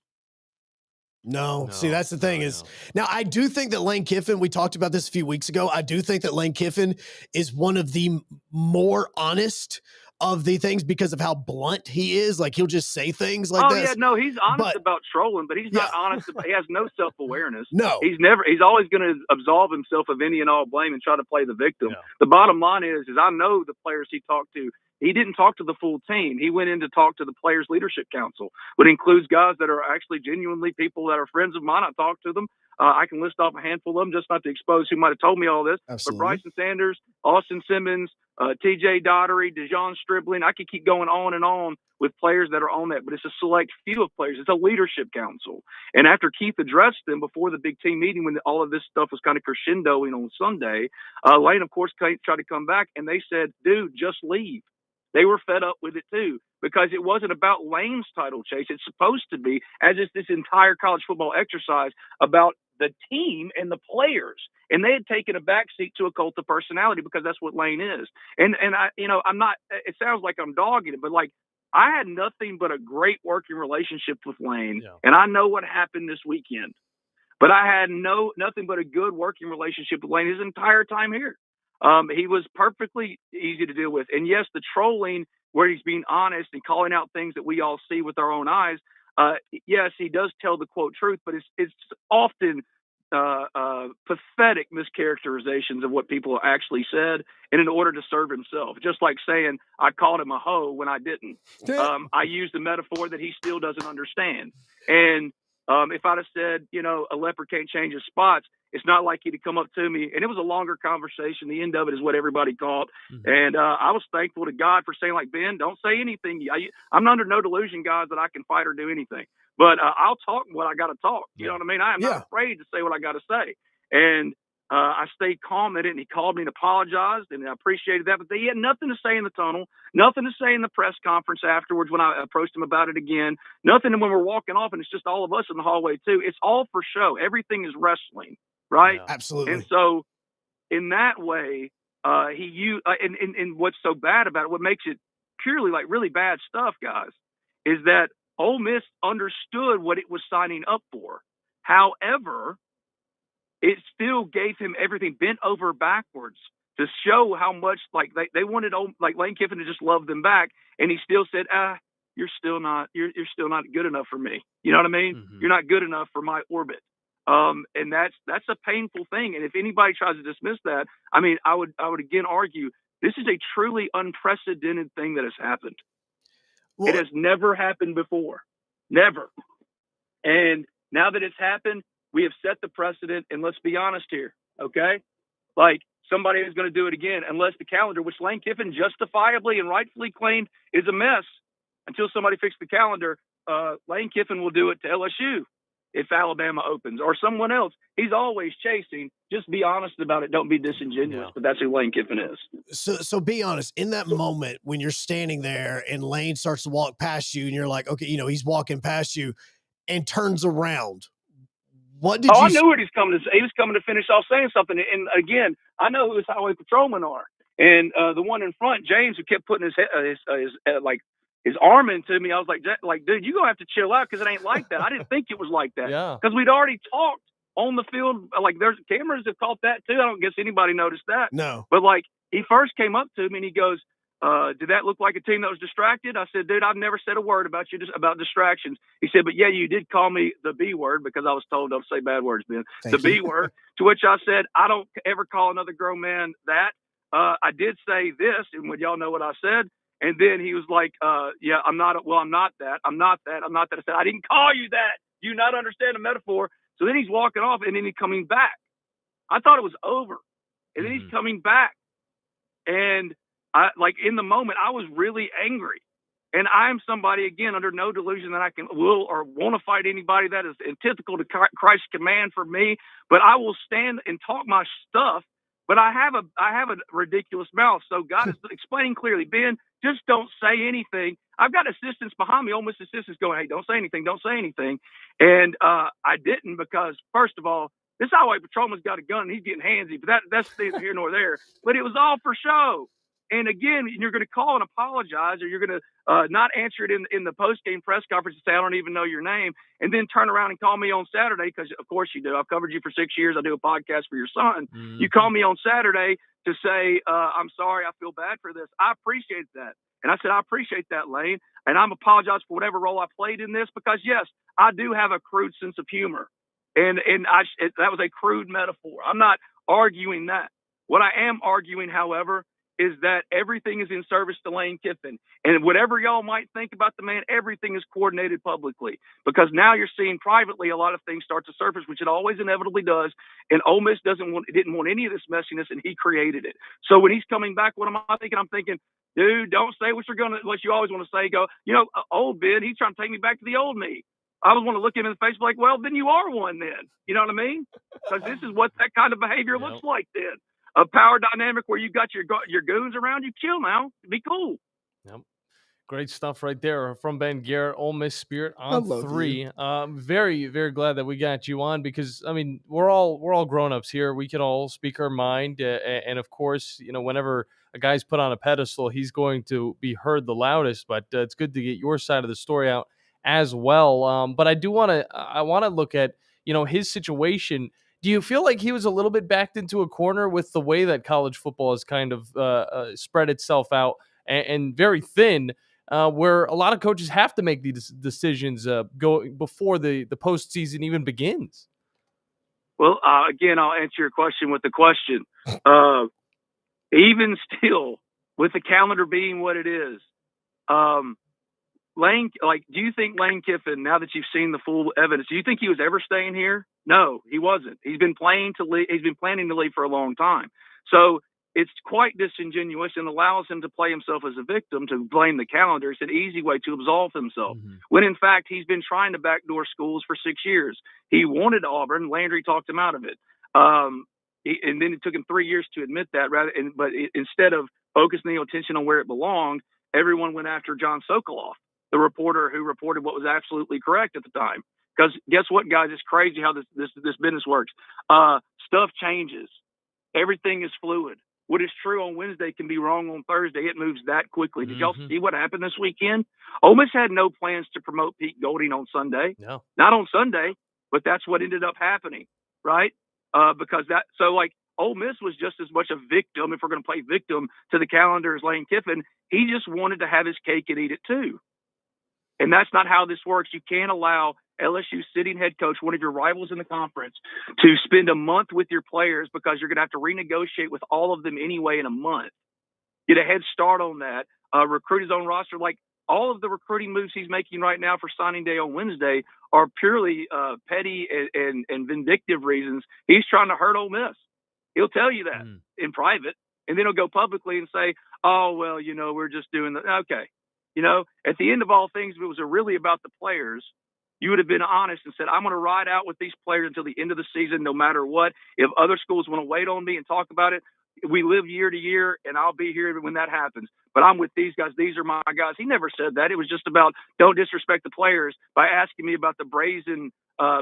No. See, that's the thing is now I do think that Lane Kiffin, we talked about this a few weeks ago. I do think that Lane Kiffin is one of the more honest of the things because of how blunt he is. Like, he'll just say things like this. Oh, yeah, no, he's honest about trolling, but he's not honest. He has no self-awareness. No. He's always going to absolve himself of any and all blame and try to play the victim. Yeah. The bottom line is I know the players he talked to, he didn't talk to the full team. He went in to talk to the Players Leadership Council, which includes guys that are actually genuinely people that are friends of mine. I talked to them. I can list off a handful of them just not to expose who might have told me all this. Absolutely. But Bryson Sanders, Austin Simmons, TJ Daugherty, Dejon Stribling, I could keep going on and on with players that are on that, but it's a select few of players. It's a leadership council. And after Keith addressed them before the big team meeting, when all of this stuff was kind of crescendoing on Sunday, Lane, of course, tried to come back, and they said, dude, just leave. They were fed up with it too, because it wasn't about Lane's title chase. It's supposed to be, as is this entire college football exercise, about the team and the players. And they had taken a backseat to a cult of personality, because that's what Lane is. And I, I'm not, it sounds like I'm dogging it, but like, I had nothing but a great working relationship with Lane. Yeah. And I know what happened this weekend, but I had nothing but a good working relationship with Lane his entire time here. He was perfectly easy to deal with. And yes, the trolling where he's being honest and calling out things that we all see with our own eyes. Yes, he does tell the quote truth, but it's often pathetic mischaracterizations of what people actually said, and in order to serve himself. Just like saying I called him a hoe when I didn't. I used a metaphor that he still doesn't understand. And if I'd have said, a leopard can't change his spots, it's not like he'd have come up to me. And it was a longer conversation. The end of it is what everybody caught. Mm-hmm. And I was thankful to God for saying, like, Ben, don't say anything. I'm under no delusion, guys, that I can fight or do anything. But I'll talk what I got to talk. You know what I mean? I am not afraid to say what I got to say. And I stayed calm at it, and he called me and apologized, and I appreciated that. But he had nothing to say in the tunnel, nothing to say in the press conference afterwards when I approached him about it again, nothing when we're walking off, and it's just all of us in the hallway too. It's all for show. Everything is wrestling, right? Yeah, absolutely. And so in that way, and what's so bad about it, what makes it purely like really bad stuff, guys, is that Ole Miss understood what it was signing up for. However, it still gave him everything, bent over backwards, to show how much they wanted Lane Kiffin to just love them back, and he still said, you're still not good enough for me. You know what I mean? Mm-hmm. You're not good enough for my orbit. And that's a painful thing. And if anybody tries to dismiss that, I mean, I would again argue this is a truly unprecedented thing that has happened. Well, it has never happened before. Never. And now that it's happened, we have set the precedent, and let's be honest here, okay? Like, somebody is going to do it again, unless the calendar, which Lane Kiffin justifiably and rightfully claimed is a mess, until somebody fixes the calendar, Lane Kiffin will do it to LSU if Alabama opens, or someone else. He's always chasing. Just be honest about it. Don't be disingenuous, but that's who Lane Kiffin is. So be honest. In that moment when you're standing there and Lane starts to walk past you and you're like, okay, he's walking past you and turns around, what did you... I knew what he's coming to say. He was coming to finish off saying something. And again, I know who his highway patrolmen are. And the one in front, James, who kept putting his arm into me, I was like, dude, you're going to have to chill out, because it ain't like that. I didn't think it was like that. Because we'd already talked on the field. Like, there's cameras that caught that too. I don't guess anybody noticed that. No. But he first came up to me and he goes, did that look like a team that was distracted? I said, dude, I've never said a word about distractions. He said, but yeah, you did call me the B word, because I was told don't say bad words, Ben. The B word. To which I said, I don't ever call another grown man that. I did say this, and would y'all know what I said? And then he was like, yeah, I'm not that. I said, I didn't call you that. Do you not understand the metaphor? So then he's walking off, and then he's coming back. I thought it was over. And then he's coming back. And in the moment, I was really angry. And I am somebody, again, under no delusion that I will or want to fight anybody that is antithetical to Christ's command for me. But I will stand and talk my stuff. But I have a ridiculous mouth. So God is explaining clearly, Ben, just don't say anything. I've got assistants behind me, Ole Miss assistants going, hey, don't say anything, don't say anything. And I didn't, because, first of all, this highway patrolman's got a gun and he's getting handsy, but that's neither here nor there. But it was all for show. And again, you're going to call and apologize, or you're going to not answer it in the post-game press conference and say, I don't even know your name, and then turn around and call me on Saturday, because, of course, you do. I've covered you for 6 years. I do a podcast for your son. Mm-hmm. You call me on Saturday to say, I'm sorry, I feel bad for this. I appreciate that. And I said, I appreciate that, Lane. And I'm apologize for whatever role I played in this, because, yes, I do have a crude sense of humor. And that was a crude metaphor. I'm not arguing that. What I am arguing, however, is that everything is in service to Lane Kiffin. And whatever y'all might think about the man, everything is coordinated publicly, because now you're seeing privately a lot of things start to surface, which it always inevitably does. And Ole Miss didn't want any of this messiness, and he created it. So when he's coming back, what am I thinking? I'm thinking, dude, don't say what you always want to say. Go, old Ben, he's trying to take me back to the old me. I would want to look him in the face and be like, well, then you are one then. You know what I mean? Because this is what that kind of behavior looks like then. A power dynamic where you got your goons around you. Chill now. Be cool. Yep. Great stuff right there from Ben Garrett, Ole Miss Spirit on 3. Very, very glad that we got you on, because I mean we're all grown-ups here. We can all speak our mind, and of course, whenever a guy's put on a pedestal, he's going to be heard the loudest. But it's good to get your side of the story out as well. But I want to look at his situation. Do you feel like he was a little bit backed into a corner with the way that college football has kind of spread itself out and very thin, where a lot of coaches have to make these decisions before the postseason even begins? Well, again, I'll answer your question with the question. Even still, with the calendar being what it is, do you think Lane Kiffin, now that you've seen the full evidence, do you think he was ever staying here? No, he wasn't. He's been planning to leave for a long time. So it's quite disingenuous and allows him to play himself as a victim, to blame the calendar. It's an easy way to absolve himself. When in fact, he's been trying to backdoor schools for 6 years. He wanted Auburn. Landry talked him out of it. And then it took him 3 years to admit that. But instead of focusing the attention on where it belonged, everyone went after John Sokoloff, the reporter who reported what was absolutely correct at the time. Because guess what, guys? It's crazy how this business works. Stuff changes. Everything is fluid. What is true on Wednesday can be wrong on Thursday. It moves that quickly. Did y'all see what happened this weekend? Ole Miss had no plans to promote Pete Golding on Sunday. No. Not on Sunday, but that's what ended up happening, right? Ole Miss was just as much a victim, if we're going to play victim, to the calendar as Lane Kiffin. He just wanted to have his cake and eat it too. And that's not how this works. You can't allow LSU sitting head coach, one of your rivals in the conference, to spend a month with your players, because you're going to have to renegotiate with all of them anyway in a month. Get a head start on that. Recruit his own roster. Like, all of the recruiting moves he's making right now for signing day on Wednesday are purely petty and vindictive reasons. He's trying to hurt Ole Miss. He'll tell you that in private, and then he'll go publicly and say, oh, well, we're just doing the – okay. At the end of all things, if it was really about the players, you would have been honest and said, I'm going to ride out with these players until the end of the season, no matter what. If other schools want to wait on me and talk about it, we live year to year, and I'll be here when that happens. But I'm with these guys. These are my guys. He never said that. It was just about, don't disrespect the players by asking me about the brazen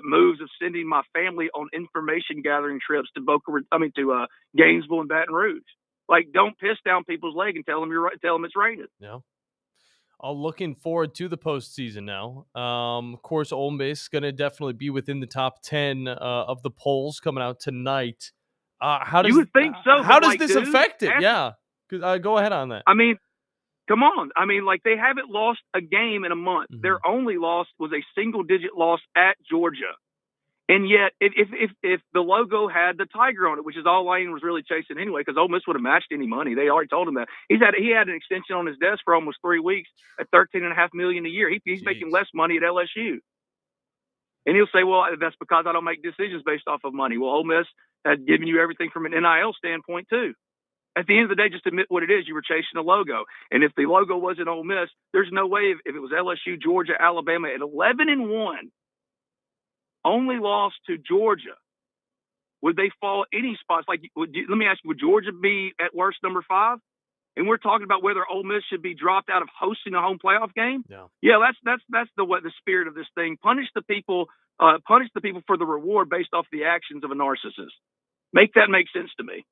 moves of sending my family on information gathering trips to Gainesville and Baton Rouge. Like, don't piss down people's leg and tell them it's raining. Yeah. All looking forward to the postseason now. Of course, Ole Miss going to definitely be within the top 10 of the polls coming out tonight. You would think so. How does this affect it? Yeah. Go ahead on that. I mean, come on. I mean, they haven't lost a game in a month. Their only loss was a single-digit loss at Georgia. And yet, if the logo had the tiger on it, which is all Lane was really chasing anyway, because Ole Miss would have matched any money. They already told him that. He had an extension on his desk for almost 3 weeks at $13.5 million a year. He's making less money at LSU. And he'll say, well, that's because I don't make decisions based off of money. Well, Ole Miss had given you everything from an NIL standpoint too. At the end of the day, just admit what it is. You were chasing a logo. And if the logo wasn't Ole Miss, there's no way if it was LSU, Georgia, Alabama at 11-1, only lost to Georgia, would they fall any spots? Let me ask you, would Georgia be at worst number 5? And we're talking about whether Ole Miss should be dropped out of hosting a home playoff game. Yeah, that's the spirit of this thing. Punish the people for the reward based off the actions of a narcissist. Make that make sense to me.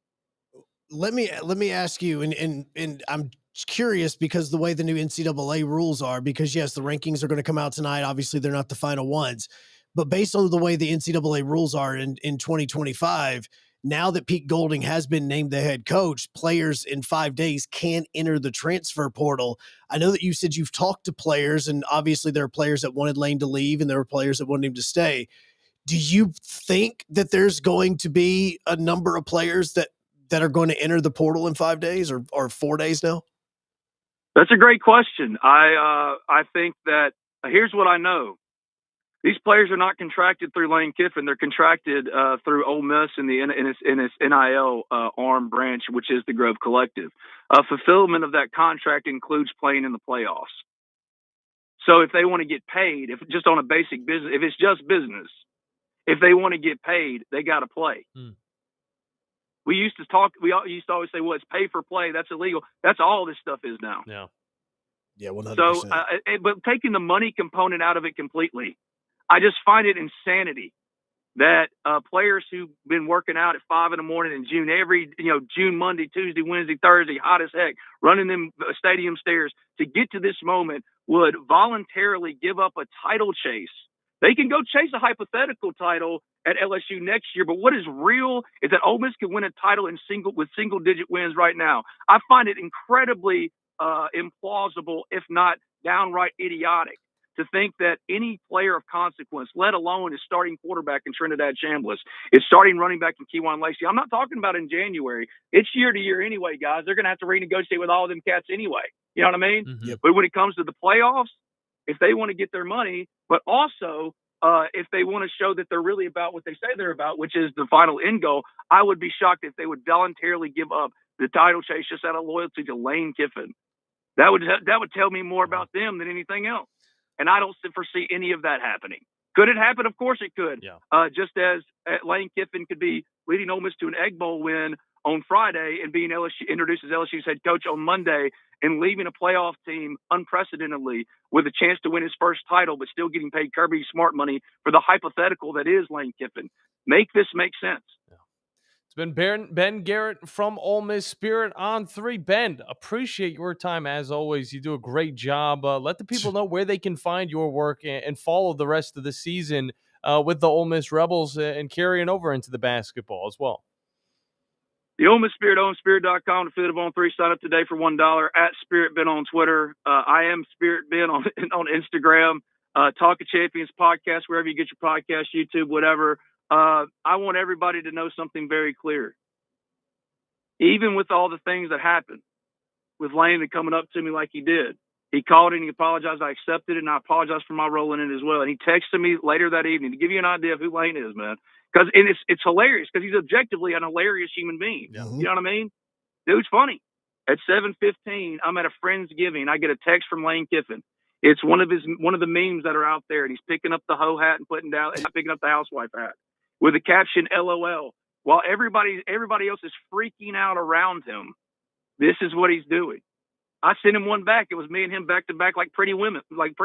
Let me ask you, and I'm curious because the way the new NCAA rules are, because yes, the rankings are going to come out tonight. Obviously, they're not the final ones. But based on the way the NCAA rules are in 2025, now that Pete Golding has been named the head coach, players in 5 days can enter the transfer portal. I know that you said you've talked to players, and obviously there are players that wanted Lane to leave and there were players that wanted him to stay. Do you think that there's going to be a number of players that that are going to enter the portal in 5 days or 4 days now? That's a great question. I think that here's what I know. These players are not contracted through Lane Kiffin. They're contracted through Ole Miss in its NIL arm branch, which is the Grove Collective. Fulfillment of that contract includes playing in the playoffs. So if they want to get paid, if just on a basic business, if it's just business, if they want to get paid, they got to play. We used to always say, well, it's pay for play. That's illegal. That's all this stuff is now. Yeah. Yeah, 100%. So, but taking the money component out of it completely, I just find it insanity that players who've been working out at 5 a.m. in June, June, Monday, Tuesday, Wednesday, Thursday, hot as heck, running them stadium stairs to get to this moment would voluntarily give up a title chase. They can go chase a hypothetical title at LSU next year, but what is real is that Ole Miss can win a title with single-digit wins right now. I find it incredibly implausible, if not downright idiotic, to think that any player of consequence, let alone his starting quarterback in Trinidad Chambliss, is starting running back in Keywan Lacey. I'm not talking about in January. It's year to year anyway, guys. They're going to have to renegotiate with all of them cats anyway. You know what I mean? Mm-hmm. But when it comes to the playoffs, if they want to get their money, but also if they want to show that they're really about what they say they're about, which is the final end goal, I would be shocked if they would voluntarily give up the title chase just out of loyalty to Lane Kiffin. That would tell me more about them than anything else. And I don't foresee any of that happening. Could it happen? Of course it could. Yeah. Just as Lane Kiffin could be leading Ole Miss to an Egg Bowl win on Friday and being introduced as LSU's head coach on Monday and leaving a playoff team unprecedentedly with a chance to win his first title, but still getting paid Kirby Smart money for the hypothetical that is Lane Kiffin. Make this make sense. It's been Ben Garrett from Ole Miss Spirit on 3. Ben, appreciate your time as always. You do a great job. Let the people know where they can find your work and follow the rest of the season with the Ole Miss Rebels and carrying over into the basketball as well. The Ole Miss Spirit, OwenSpirit.com, affiliate of On3. Sign up today for $1 at Spirit Ben on Twitter. I am Spirit Ben on Instagram. Talk of Champions podcast, wherever you get your podcast, YouTube, whatever. I want everybody to know something very clear. Even with all the things that happened, with Lane coming up to me like he did, he called and he apologized. I accepted it, and I apologized for my role in it as well. And he texted me later that evening to give you an idea of who Lane is, man. Because it's hilarious because he's objectively an hilarious human being. Yeah. You know what I mean? Dude's funny. At 7:15, I'm at a Friendsgiving. I get a text from Lane Kiffin. It's one of the memes that are out there, and he's picking up the hoe hat and picking up the housewife hat with the caption "LOL." While everybody else is freaking out around him, this is what he's doing. I sent him one back. It was me and him back to back, like Pretty Woman, like the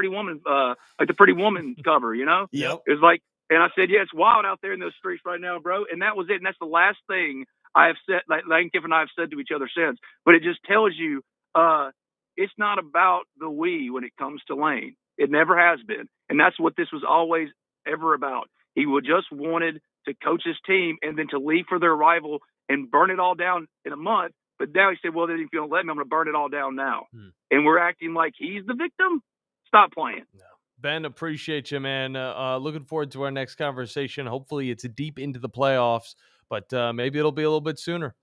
Pretty Woman cover. You know? Yep. It was like. And I said, yeah, it's wild out there in those streets right now, bro. And that was it. And that's the last thing I have said, like Lane Kiffin and I have said to each other since. But it just tells you it's not about the we when it comes to Lane. It never has been. And that's what this was always ever about. He would just wanted to coach his team and then to leave for their rival and burn it all down in a month. But now he said, well, then if you don't let me, I'm going to burn it all down now. And we're acting like he's the victim. Stop playing. No. Ben, appreciate you, man. Looking forward to our next conversation. Hopefully it's deep into the playoffs, but maybe it'll be a little bit sooner.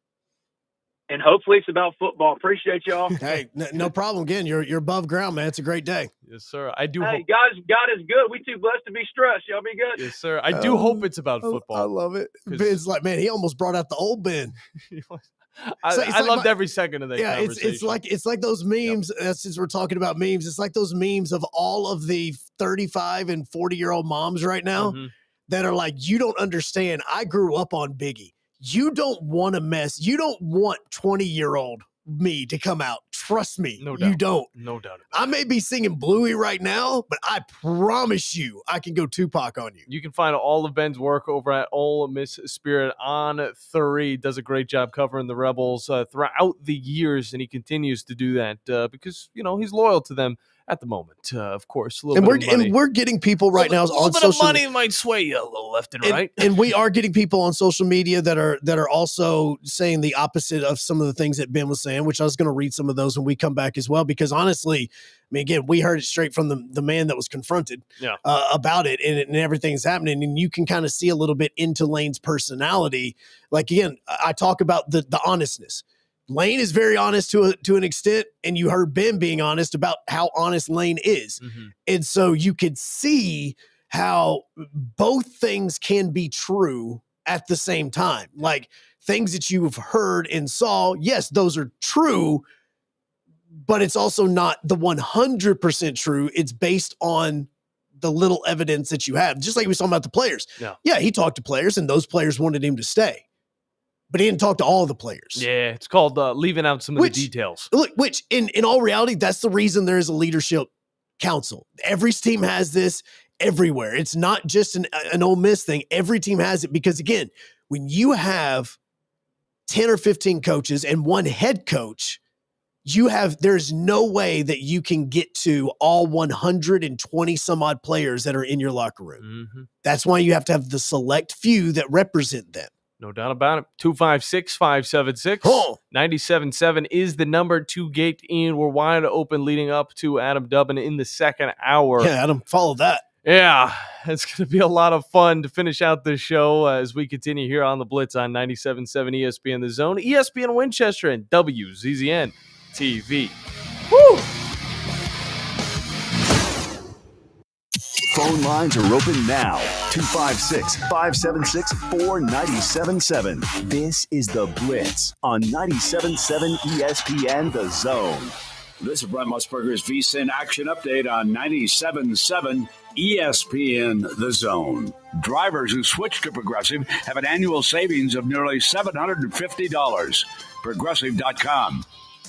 And hopefully it's about football. Appreciate y'all. Hey, no problem. Again, you're above ground, man. It's a great day. Yes, sir. I do. Hey, God is good. We too blessed to be stressed. Y'all be good. Yes, sir. I do hope it's about football. I love it. Ben's like, man, he almost brought out the old Ben. I loved every second of that conversation. It's like those memes. Since we're talking about memes, it's like those memes of all of the 35 and 40-year-old moms right now that are like, you don't understand. I grew up on Biggie. You don't want to mess. You don't want 20-year-old me to come out. Trust me. No doubt. You don't. No doubt about I may be singing Bluey right now, but I promise you I can go Tupac on you. You can find all of Ben's work over at Ole Miss Spirit on 3. Does a great job covering the Rebels throughout the years, and he continues to do that because, he's loyal to them at the moment. Of course, And we're getting people right now on social media. Money might sway you a little left and right. And we are getting people on social media that are also saying the opposite of some of the things that Ben was saying, which I was going to read some of those when we come back as well, because honestly, I mean, again, we heard it straight from the man that was confronted about it and everything's happening. And you can kind of see a little bit into Lane's personality. Like, again, I talk about the honestness. Lane is very honest to an extent, and you heard Ben being honest about how honest Lane is. Mm-hmm. And so you could see how both things can be true at the same time. Like, things that you've heard and saw, yes, those are true, but it's also not the 100% true. It's based on the little evidence that you have. Just like we saw about the players. Yeah, he talked to players, and those players wanted him to stay. But he didn't talk to all the players. Yeah, it's called leaving out some of the details. Which, in all reality, that's the reason there is a leadership council. Every team has this everywhere. It's not just an Ole Miss thing. Every team has it because, again, when you have 10 or 15 coaches and one head coach, there's no way that you can get to all 120 some odd players that are in your locker room. Mm-hmm. That's why you have to have the select few that represent them. No doubt about it. 256-576. 97.7 is the number to get in. We're wide open leading up to Adam Dubbin in the second hour. Yeah, Adam, follow that. Yeah, it's going to be a lot of fun to finish out this show as we continue here on the Blitz on 97.7 ESPN The Zone, ESPN Winchester, and WZZN TV. Woo! Phone lines are open now. 256-576-4977. This is The Blitz on 97.7 ESPN The Zone. This is Brent Musburger's VSiN Action Update on 97.7 ESPN The Zone. Drivers who switch to Progressive have an annual savings of nearly $750. Progressive.com.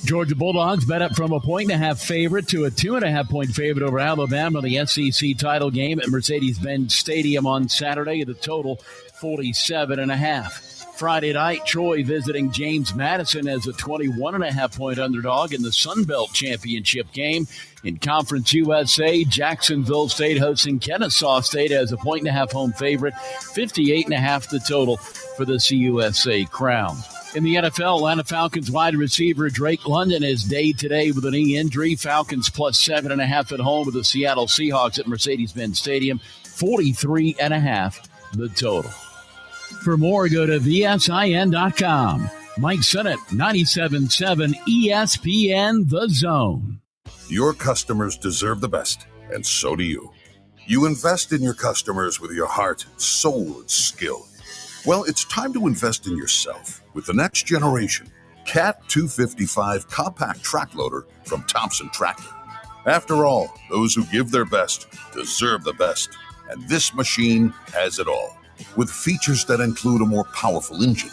Georgia Bulldogs bet up from a 1.5 favorite to a 2.5 favorite over Alabama in the SEC title game at Mercedes-Benz Stadium on Saturday. The total 47.5. Friday night, Troy visiting James Madison as a 21.5 underdog in the Sun Belt Championship game. In Conference USA, Jacksonville State hosting Kennesaw State as a 1.5 home favorite. 58.5 the total for the CUSA crown. In the NFL, Atlanta Falcons wide receiver Drake London is day today with a knee injury. Falcons plus 7.5 at home with the Seattle Seahawks at Mercedes-Benz Stadium. 43.5 the total. For more, go to VSIN.com. Mike Sennett, 97.7 ESPN The Zone. Your customers deserve the best, and so do you. You invest in your customers with your heart, soul, and skill. Well, it's time to invest in yourself with the next generation Cat 255 compact track loader from Thompson Tractor. After all, those who give their best deserve the best, and this machine has it all. With features that include a more powerful engine,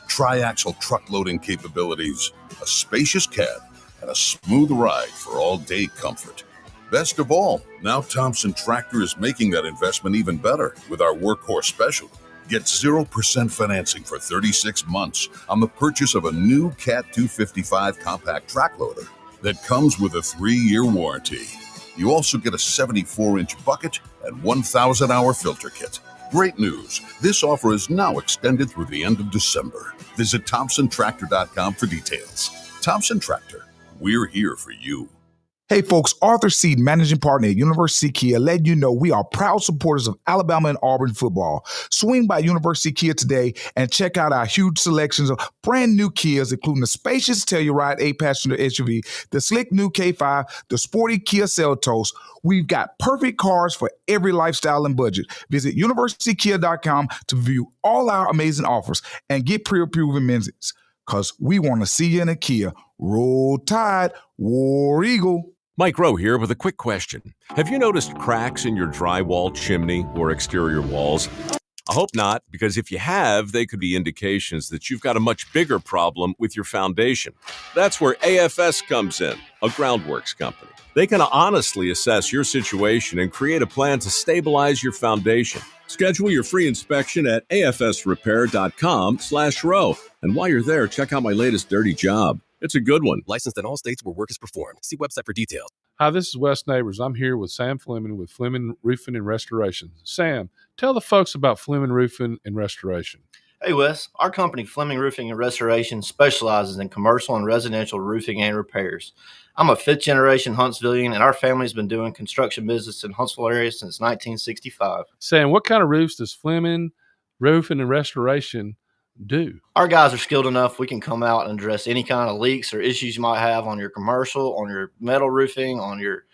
tri-axle truck loading capabilities, a spacious cab, and a smooth ride for all-day comfort. Best of all, now Thompson Tractor is making that investment even better with our workhorse special. Get 0% financing for 36 months on the purchase of a new Cat 255 compact track loader that comes with a 3-year warranty. You also get a 74-inch bucket and 1,000-hour filter kit. Great news! This offer is now extended through the end of December. Visit ThompsonTractor.com for details. Thompson Tractor, we're here for you. Hey folks, Arthur Seed, managing partner at University Kia, letting you know we are proud supporters of Alabama and Auburn football. Swing by University Kia today and check out our huge selections of brand new Kias, including the spacious Telluride 8-passenger SUV, the slick new K5, the sporty Kia Seltos. We've got perfect cars for every lifestyle and budget. Visit universitykia.com to view all our amazing offers and get pre-approved amenities, because we want to see you in a Kia. Roll Tide, War Eagle. Mike Rowe here with a quick question. Have you noticed cracks in your drywall, chimney, or exterior walls? I hope not, because if you have, they could be indications that you've got a much bigger problem with your foundation. That's where AFS comes in, a groundworks company. They can honestly assess your situation and create a plan to stabilize your foundation. Schedule your free inspection at afsrepair.com/row. And while you're there, check out my latest dirty job. It's a good one. Licensed in all states where work is performed. See website for details. Hi, this is Wes Neighbors. I'm here with Sam Fleming with Fleming Roofing and Restoration. Sam, tell the folks about Fleming Roofing and Restoration. Hey, Wes. Our company, Fleming Roofing and Restoration, specializes in commercial and residential roofing and repairs. I'm a fifth-generation Huntsvillian, and our family's been doing construction business in Huntsville area since 1965. Sam, what kind of roofs does Fleming Roofing and Restoration do? Our guys are skilled enough. We can come out and address any kind of leaks or issues you might have on your commercial, on your metal roofing, on your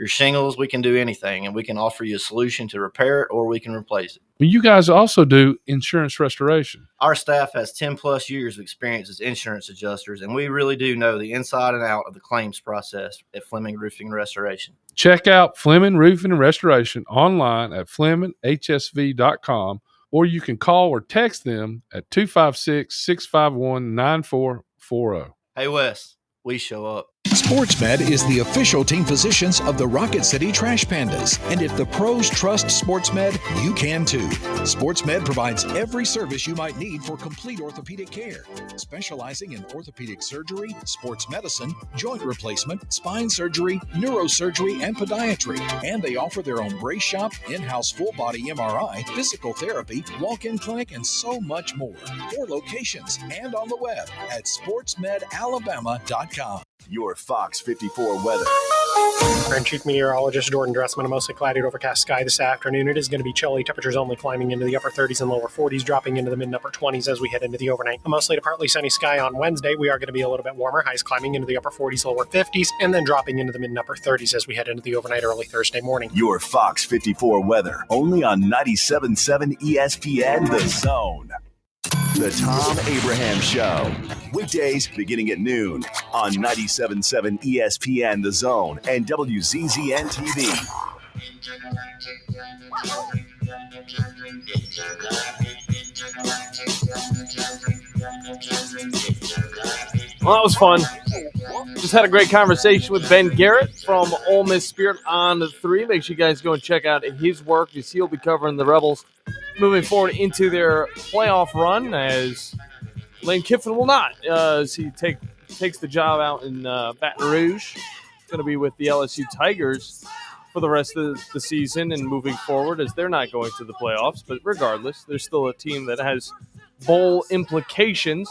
shingles. We can do anything, and we can offer you a solution to repair it, or we can replace it. You guys also do insurance restoration. Our staff has 10-plus years of experience as insurance adjusters, and we really do know the inside and out of the claims process at Fleming Roofing and Restoration. Check out Fleming Roofing and Restoration online at FlemingHSV.com, or you can call or text them at 256-651-9440. Hey, Wes, we show up. SportsMed is the official team physicians of the Rocket City Trash Pandas. And if the pros trust SportsMed, you can too. SportsMed provides every service you might need for complete orthopedic care, specializing in orthopedic surgery, sports medicine, joint replacement, spine surgery, neurosurgery, and podiatry. And they offer their own brace shop, in-house full-body MRI, physical therapy, walk-in clinic, and so much more. 4 locations and on the web at sportsmedalabama.com. Your Fox 54 weather. I'm Chief Meteorologist Jordan Dressman. A mostly cloudy to overcast sky this afternoon. It is going to be chilly. Temperatures only climbing into the upper 30s and lower 40s, dropping into the mid and upper 20s as we head into the overnight. A mostly to partly sunny sky on Wednesday. We are going to be a little bit warmer. Highs climbing into the upper 40s, lower 50s, and then dropping into the mid and upper 30s as we head into the overnight early Thursday morning. Your Fox 54 weather. Only on 97.7 ESPN The Zone. The Tom Abraham Show. Weekdays beginning at noon on 97.7 ESPN The Zone and WZZN TV. Well, that was fun. Just had a great conversation with Ben Garrett from Ole Miss Spirit on the 3. Make sure you guys go and check out his work, as he'll be covering the Rebels moving forward into their playoff run, as Lane Kiffin will not, as he takes the job out in Baton Rouge. He's going to be with the LSU Tigers for the rest of the season and moving forward, as they're not going to the playoffs. But regardless, they're still a team that has bowl implications.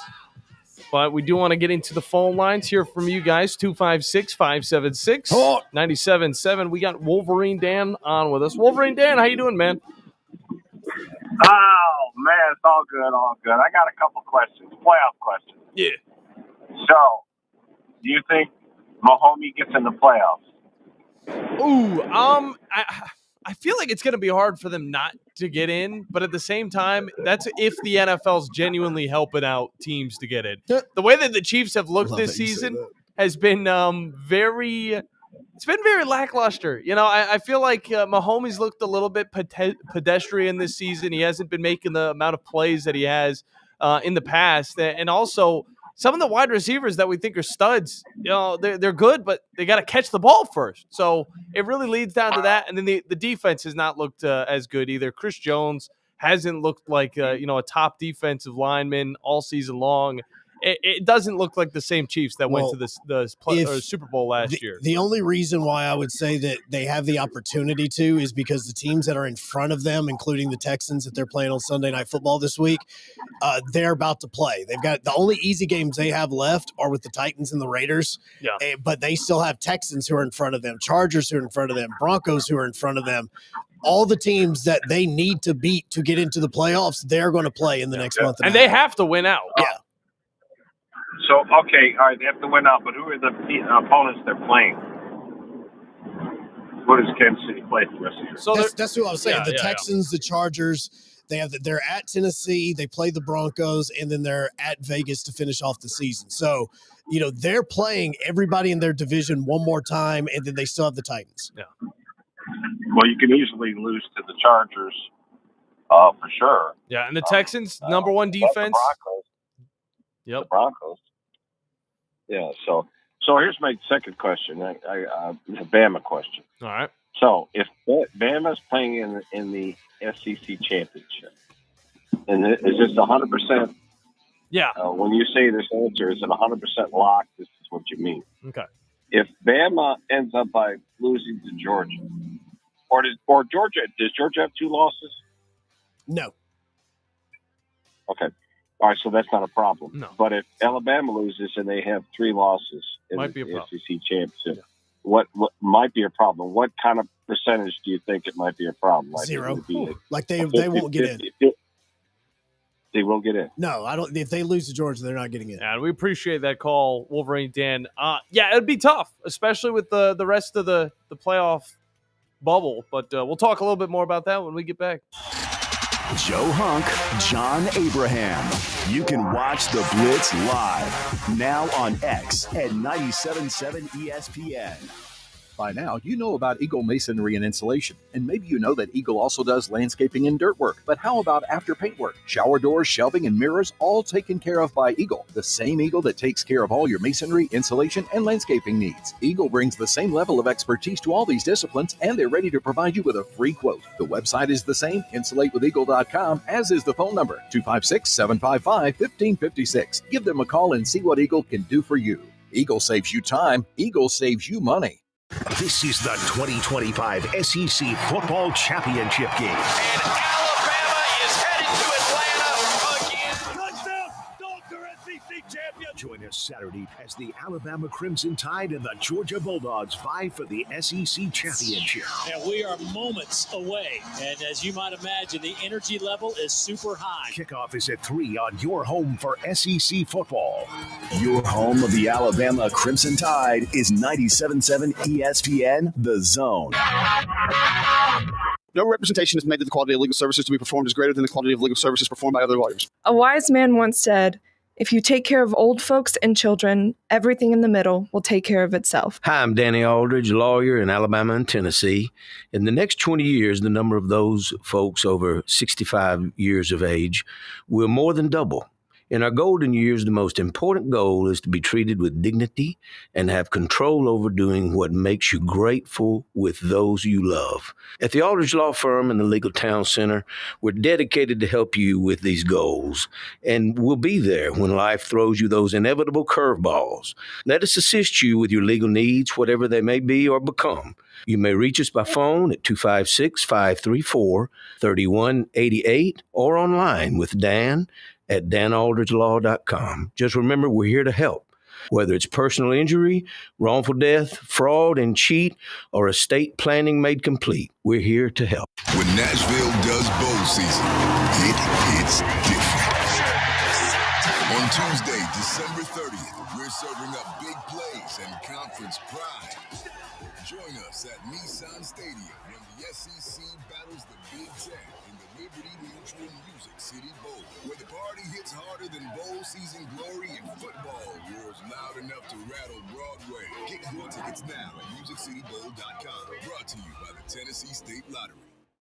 But we do want to get into the phone lines, hear from you guys, 256-576-97.7. We got Wolverine Dan on with us. Wolverine Dan, how you doing, man? Oh, man, it's all good, all good. I got a couple questions, playoff questions. Yeah. So, do you think Mahomes gets in the playoffs? Ooh, I feel like it's going to be hard for them not to get in, but at the same time, that's if the NFL's genuinely helping out teams to get in. The way that the Chiefs have looked this season has been very lackluster. You know, I feel like Mahomes looked a little bit pedestrian this season. He hasn't been making the amount of plays that he has in the past. And also, some of the wide receivers that we think are studs, you know, they're good, but they got to catch the ball first. So it really leads down to that. And then the defense has not looked as good either. Chris Jones hasn't looked like a top defensive lineman all season long. It doesn't look like the same Chiefs that went to the Super Bowl last year. The only reason why I would say that they have the opportunity to is because the teams that are in front of them, including the Texans that they're playing on Sunday Night Football this week, they're about to play. They've got the only easy games they have left are with the Titans and the Raiders. Yeah. But they still have Texans who are in front of them, Chargers who are in front of them, Broncos who are in front of them. All the teams that they need to beat to get into the playoffs, they're going to play in the next month. And they have to win out. Yeah. So, okay, all right, they have to win out, but who are the opponents they're playing? What does Kansas City play for the rest of the year? So that's what I was saying. The Texans, the Chargers, they're at Tennessee, they play the Broncos, and then they're at Vegas to finish off the season. So, you know, they're playing everybody in their division one more time, and then they still have the Titans. Yeah. Well, you can easily lose to the Chargers, for sure. Yeah, and the Texans, number one defense. The Broncos. Yep. The Broncos. Yeah, so here's my second question, a Bama question. All right. So if Bama's playing in the SEC championship, and is this 100% Yeah. When you say this answer is at 100% locked, this is what you mean. Okay. If Bama ends up by losing to Georgia, or Georgia, does Georgia have 2 losses? No. Okay. All right, so that's not a problem. No. But if Alabama loses and they have 3 losses in Might be a the problem. SEC championship, what might be a problem? What kind of percentage do you think it might be a problem? Like 0. Be Like they won't get in. They will get in. No, I don't. If they lose to Georgia, they're not getting in. And we appreciate that call, Wolverine Dan. Yeah, it'd be tough, especially with the rest of the playoff bubble. But we'll talk a little bit more about that when we get back. Joe Hunk, John Abraham. You can watch the Blitz live now on X at 97.7 ESPN. By now, you know about Eagle Masonry and Insulation, and maybe you know that Eagle also does landscaping and dirt work. But how about after paint work? Shower doors, shelving, and mirrors, all taken care of by Eagle, the same Eagle that takes care of all your masonry, insulation, and landscaping needs. Eagle brings the same level of expertise to all these disciplines, and they're ready to provide you with a free quote. The website is the same, insulatewitheagle.com, as is the phone number, 256-755-1556. Give them a call and see what Eagle can do for you. Eagle saves you time. Eagle saves you money. This is the 2025 SEC Football Championship game. And Alabama is headed to Atlanta again. Touchdown! Dogs are SEC champions. Join us Saturday as the Alabama Crimson Tide and the Georgia Bulldogs vie for the SEC Championship. And we are moments away. And as you might imagine, the energy level is super high. Kickoff is at 3 on your home for SEC football. Your home of the Alabama Crimson Tide is 97.7 ESPN, The Zone. No representation is made that the quality of legal services to be performed is greater than the quality of legal services performed by other lawyers. A wise man once said, if you take care of old folks and children, everything in the middle will take care of itself. Hi, I'm Danny Aldridge, lawyer in Alabama and Tennessee. In the next 20 years, the number of those folks over 65 years of age will more than double. In our golden years, the most important goal is to be treated with dignity and have control over doing what makes you grateful with those you love. At the Aldridge Law Firm and the Legal Town Center, we're dedicated to help you with these goals, and we'll be there when life throws you those inevitable curveballs. Let us assist you with your legal needs, whatever they may be or become. You may reach us by phone at 256-534-3188 or online with Dan at danaldridgelaw.com. Just remember, we're here to help. Whether it's personal injury, wrongful death, fraud and cheat, or estate planning made complete, we're here to help. When Nashville does bowl season, it's different. On Tuesday, December 30th, we're serving up big plays and conference pride. Join us at Nissan Stadium when the SEC battles the Big Ten in the Liberty Mutual Music City Bowl, where the party hits harder than bowl season glory and football roars loud enough to rattle Broadway. Get your tickets now at MusicCityBowl.com. Brought to you by the Tennessee State Lottery.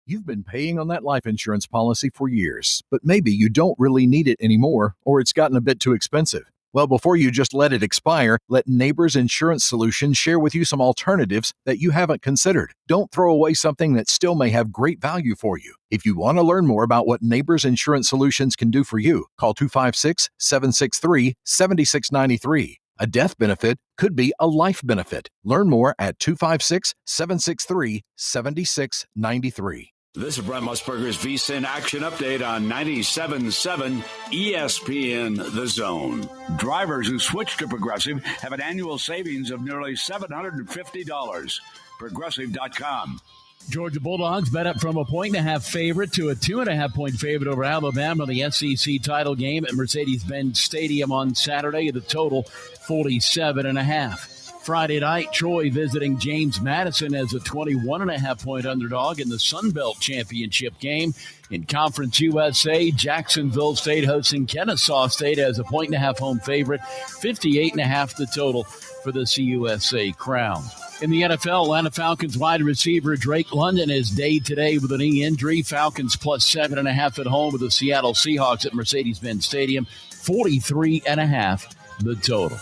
You've been paying on that life insurance policy for years, but maybe you don't really need it anymore, or it's gotten a bit too expensive. Well, before you just let it expire, let Neighbors Insurance Solutions share with you some alternatives that you haven't considered. Don't throw away something that still may have great value for you. If you want to learn more about what Neighbors Insurance Solutions can do for you, call 256-763-7693. A death benefit could be a life benefit. Learn more at 256-763-7693. This is Brent Musburger's VSiN Action Update on 97.7 ESPN The Zone. Drivers who switch to Progressive have an annual savings of nearly $750. Progressive.com. Georgia Bulldogs bet up from a 1.5 favorite to a 2.5 favorite over Alabama in the SEC title game at Mercedes-Benz Stadium on Saturday. The total 47.5. Friday night, Troy visiting James Madison as a 21.5 underdog in the Sun Belt Championship game. In Conference USA, Jacksonville State hosting Kennesaw State as a 1.5 home favorite, 58.5 the total for the CUSA Crown. In the NFL, Atlanta Falcons wide receiver Drake London is day today with a knee injury. Falcons plus 7.5 at home with the Seattle Seahawks at Mercedes-Benz Stadium, 43.5 the total.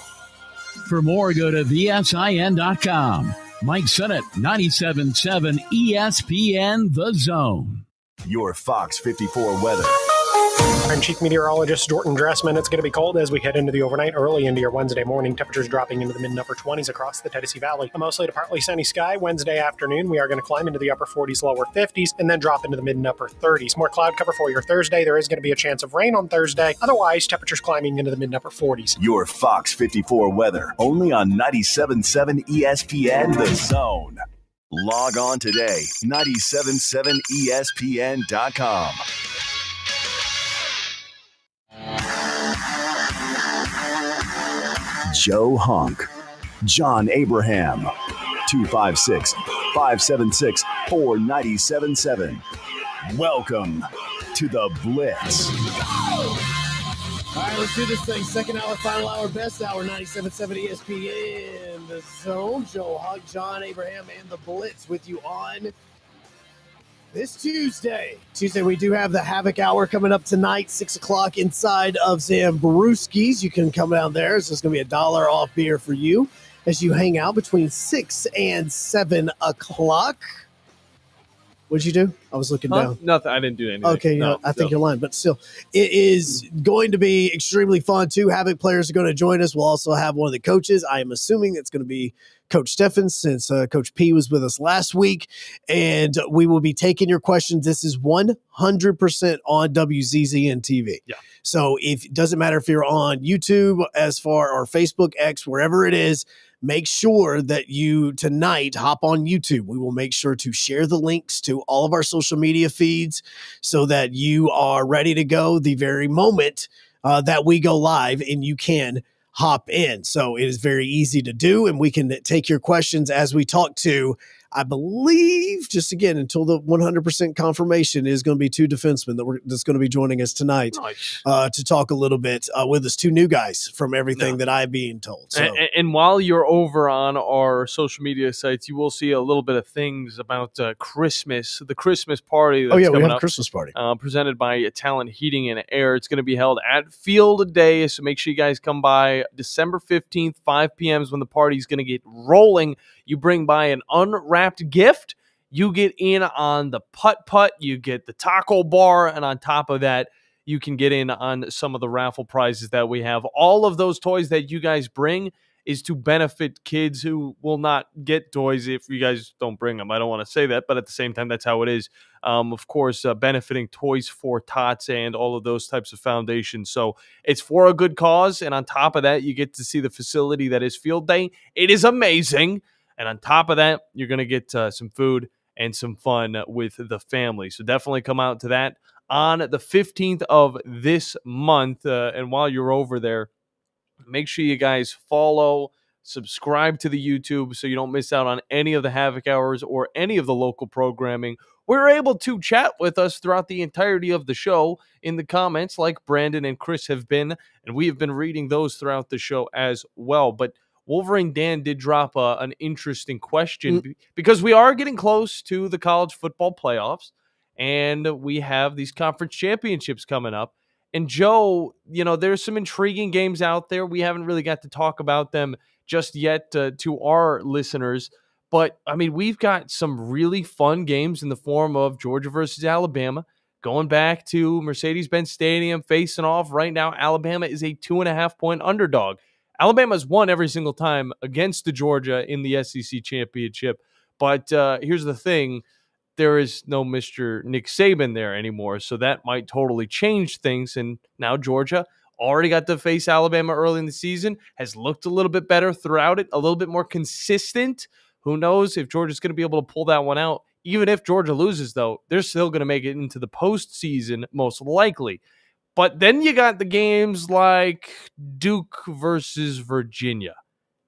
For more, go to VSIN.com. Mike Sennett, 97.7 ESPN The Zone. Your Fox 54 weather. I'm Chief Meteorologist Jordan Dressman. It's going to be cold as we head into the overnight, early into your Wednesday morning. Temperatures dropping into the mid-upper 20s across the Tennessee Valley. A mostly to partly sunny sky. Wednesday afternoon, we are going to climb into the upper 40s, lower 50s, and then drop into the mid and upper 30s. More cloud cover for your Thursday. There is going to be a chance of rain on Thursday. Otherwise, temperatures climbing into the mid and upper 40s. Your Fox 54 weather, only on 97.7 ESPN The Zone. Log on today, 977ESPN.com. Joe Hunk, John Abraham, 256-576-4977. Welcome to the Blitz. All right, let's do this thing. Second hour, final hour, best hour, 97.7 ESPN, The Zone. Joe Hunk, John Abraham, and the Blitz with you on this Tuesday. We do have the Havoc Hour coming up tonight, 6 o'clock inside of Zambrewski's. You can come down there. So it's going to be $1 off beer for you as you hang out between 6 and 7 o'clock. What'd you do? I was looking down. Nothing. I didn't do anything. Okay, I think you're lying, but still, it is going to be extremely fun too. Havoc players are going to join us. We'll also have one of the coaches. I am assuming it's going to be Coach Steffens, since Coach P was with us last week, and we will be taking your questions. This is 100% on WZZN TV. Yeah. So it doesn't matter if you're on YouTube, or Facebook, X, wherever it is. Make sure that you tonight hop on YouTube. We will make sure to share the links to all of our social media feeds so that you are ready to go the very moment that we go live and you can hop in. So it is very easy to do, and we can take your questions as we talk to, I believe, just again, until the 100% confirmation, is going to be two defensemen that's going to be joining us tonight to talk a little bit with us. Two new guys from everything that I'm being told. So. And while you're over on our social media sites, you will see a little bit of things about Christmas, the Christmas party that's coming we have up, a Christmas party. Presented by Talent Heating and Air. It's going to be held at Field Day, so make sure you guys come by December 15th, 5 p.m. is when the party's going to get rolling. You bring by an unwrapped gift, you get in on the putt-putt, you get the taco bar, and on top of that, you can get in on some of the raffle prizes that we have. All of those toys that you guys bring is to benefit kids who will not get toys if you guys don't bring them. I don't want to say that, but at the same time, that's how it is. Of course, benefiting Toys for Tots and all of those types of foundations. So it's for a good cause, and on top of that, you get to see the facility that is Field Day. It is amazing. And on top of that, you're going to get some food and some fun with the family. So definitely come out to that on the 15th of this month. And while you're over there, make sure you guys follow, subscribe to the YouTube so you don't miss out on any of the Havoc Hours or any of the local programming. We're able to chat with us throughout the entirety of the show in the comments like Brandon and Chris have been, and we have been reading those throughout the show as well. But Wolverine Dan did drop an interesting question because we are getting close to the college football playoffs, and we have these conference championships coming up. And Joe, there's some intriguing games out there. We haven't really got to talk about them just yet to our listeners. But, I mean, we've got some really fun games in the form of Georgia versus Alabama. Going back to Mercedes-Benz Stadium, facing off right now, Alabama is a 2.5-point underdog. Alabama's won every single time against the Georgia in the SEC championship. But here's the thing. There is no Mr. Nick Saban there anymore, so that might totally change things. And now Georgia already got to face Alabama early in the season, has looked a little bit better throughout it, a little bit more consistent. Who knows if Georgia's going to be able to pull that one out. Even if Georgia loses, though, they're still going to make it into the postseason, most likely. But then you got the games like Duke versus Virginia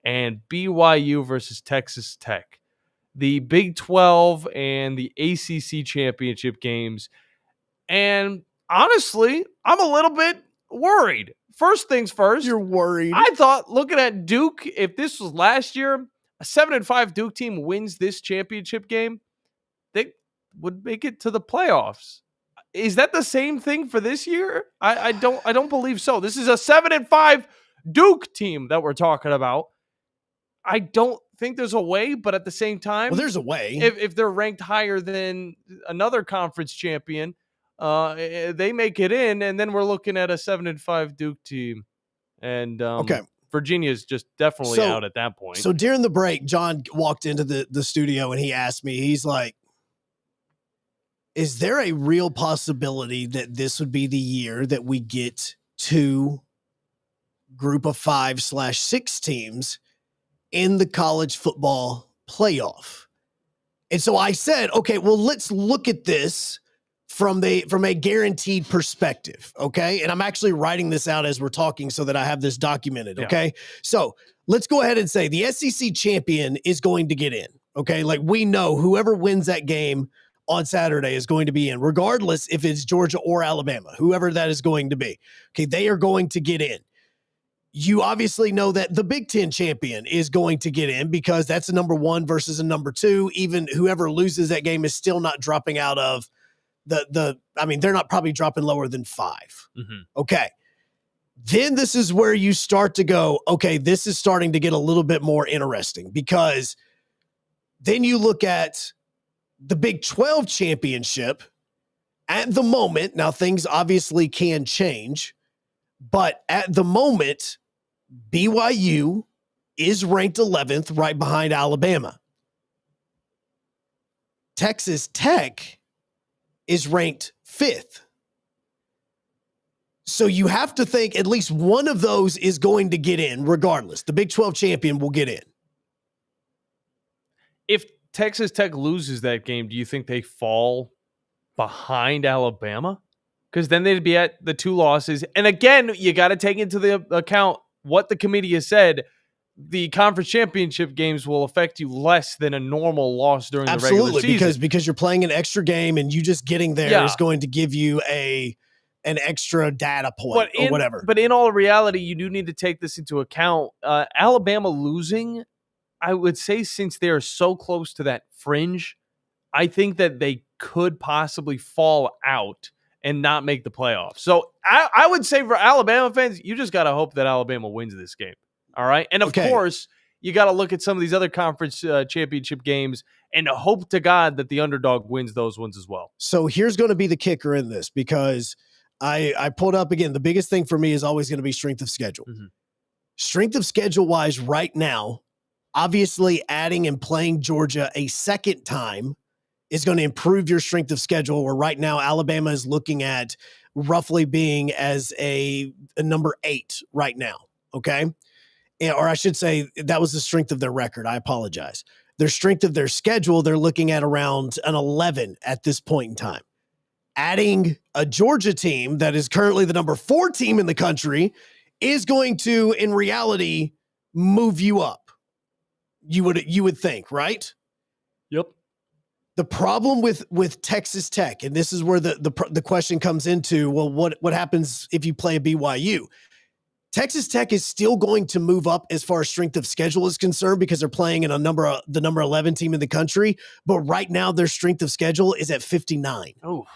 and BYU versus Texas Tech, the Big 12 and the ACC championship games. And honestly, I'm a little bit worried. First things first. You're worried. I thought, looking at Duke, if this was last year, a 7-5 Duke team wins this championship game, they would make it to the playoffs. Is that the same thing for this year? I don't believe so. This is a 7-5 Duke team that we're talking about. I don't think there's a way, but at the same time, there's a way. If they're ranked higher than another conference champion, they make it in, and then we're looking at a 7-5 Duke team. And okay. Virginia's just definitely out at that point. So during the break, John walked into the studio and he asked me, he's like, is there a real possibility that this would be the year that we get 2 group of 5/6 teams in the college football playoff? And so I said, okay, well, let's look at this from a guaranteed perspective, okay? And I'm actually writing this out as we're talking so that I have this documented, okay? Yeah. So let's go ahead and say the SEC champion is going to get in, okay? Like, we know whoever wins that game on Saturday is going to be in, regardless if it's Georgia or Alabama, whoever that is going to be. Okay, they are going to get in. You obviously know that the Big Ten champion is going to get in because that's a number 1 versus a number 2. Even whoever loses that game is still not dropping out of they're not probably dropping lower than 5. Mm-hmm. Okay. Then this is where you start to go, okay, this is starting to get a little bit more interesting, because then you look at the Big 12 championship at the moment. Now, things obviously can change, but at the moment, BYU is ranked 11th, right behind Alabama. Texas Tech is ranked 5th. So you have to think at least one of those is going to get in regardless. The Big 12 champion will get in. If Texas Tech loses that game, do you think they fall behind Alabama? Because then they'd be at the 2 losses. And again, you got to take into the account what the committee has said. The conference championship games will affect you less than a normal loss during the regular season. Because you're playing an extra game, and you just getting there is going to give you an extra data point or whatever. But in all reality, you do need to take this into account. Alabama losing, I would say, since they are so close to that fringe, I think that they could possibly fall out and not make the playoffs. So I would say for Alabama fans, you just got to hope that Alabama wins this game. All right. And of course, you got to look at some of these other conference championship games and hope to God that the underdog wins those ones as well. So here's going to be the kicker in this, because I pulled up again. The biggest thing for me is always going to be strength of schedule. Mm-hmm. Strength of schedule wise right now, obviously adding and playing Georgia a second time is going to improve your strength of schedule, where right now Alabama is looking at roughly being as a number 8 right now. Okay. Or I should say that was the strength of their record. I apologize. Their strength of their schedule, they're looking at around an 11 at this point in time. Adding a Georgia team that is currently the number 4 team in the country is going to, in reality, move you up. You would think, right? Yep. The problem with Texas Tech, and this is where the question comes into, well, what happens if you play a BYU? Texas Tech is still going to move up as far as strength of schedule is concerned, because they're playing in the number 11 team in the country. But right now their strength of schedule is at 59. Oh.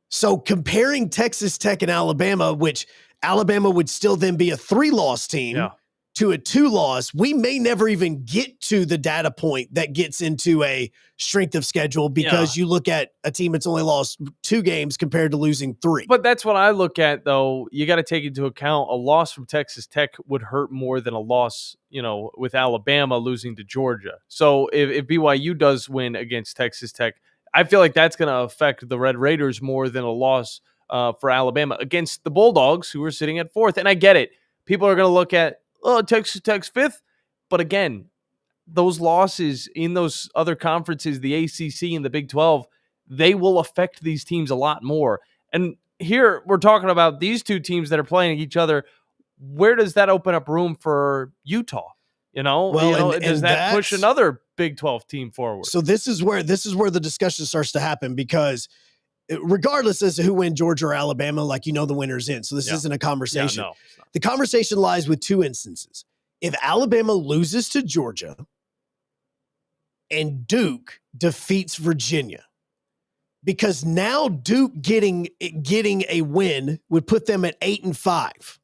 So comparing Texas Tech and Alabama, which Alabama would still then be a 3-loss team to a 2-loss, we may never even get to the data point that gets into a strength of schedule, because you look at a team that's only lost 2 games compared to losing 3. But that's what I look at, though. You got to take into account a loss from Texas Tech would hurt more than a loss, with Alabama losing to Georgia. So if BYU does win against Texas Tech, I feel like that's going to affect the Red Raiders more than a loss for Alabama against the Bulldogs, who are sitting at 4th. And I get it. People are going to look at, Texas Tech's 5th. But again, those losses in those other conferences, the ACC and the Big 12, they will affect these teams a lot more. And here we're talking about these 2 teams that are playing each other. Where does that open up room for Utah? Does that push another Big 12 team forward? So this is where the discussion starts to happen, because regardless as to who wins, Georgia or Alabama, the winner's in. So this isn't a conversation. No, the conversation lies with 2 instances. If Alabama loses to Georgia and Duke defeats Virginia, because now Duke getting a win would put them at 8-5.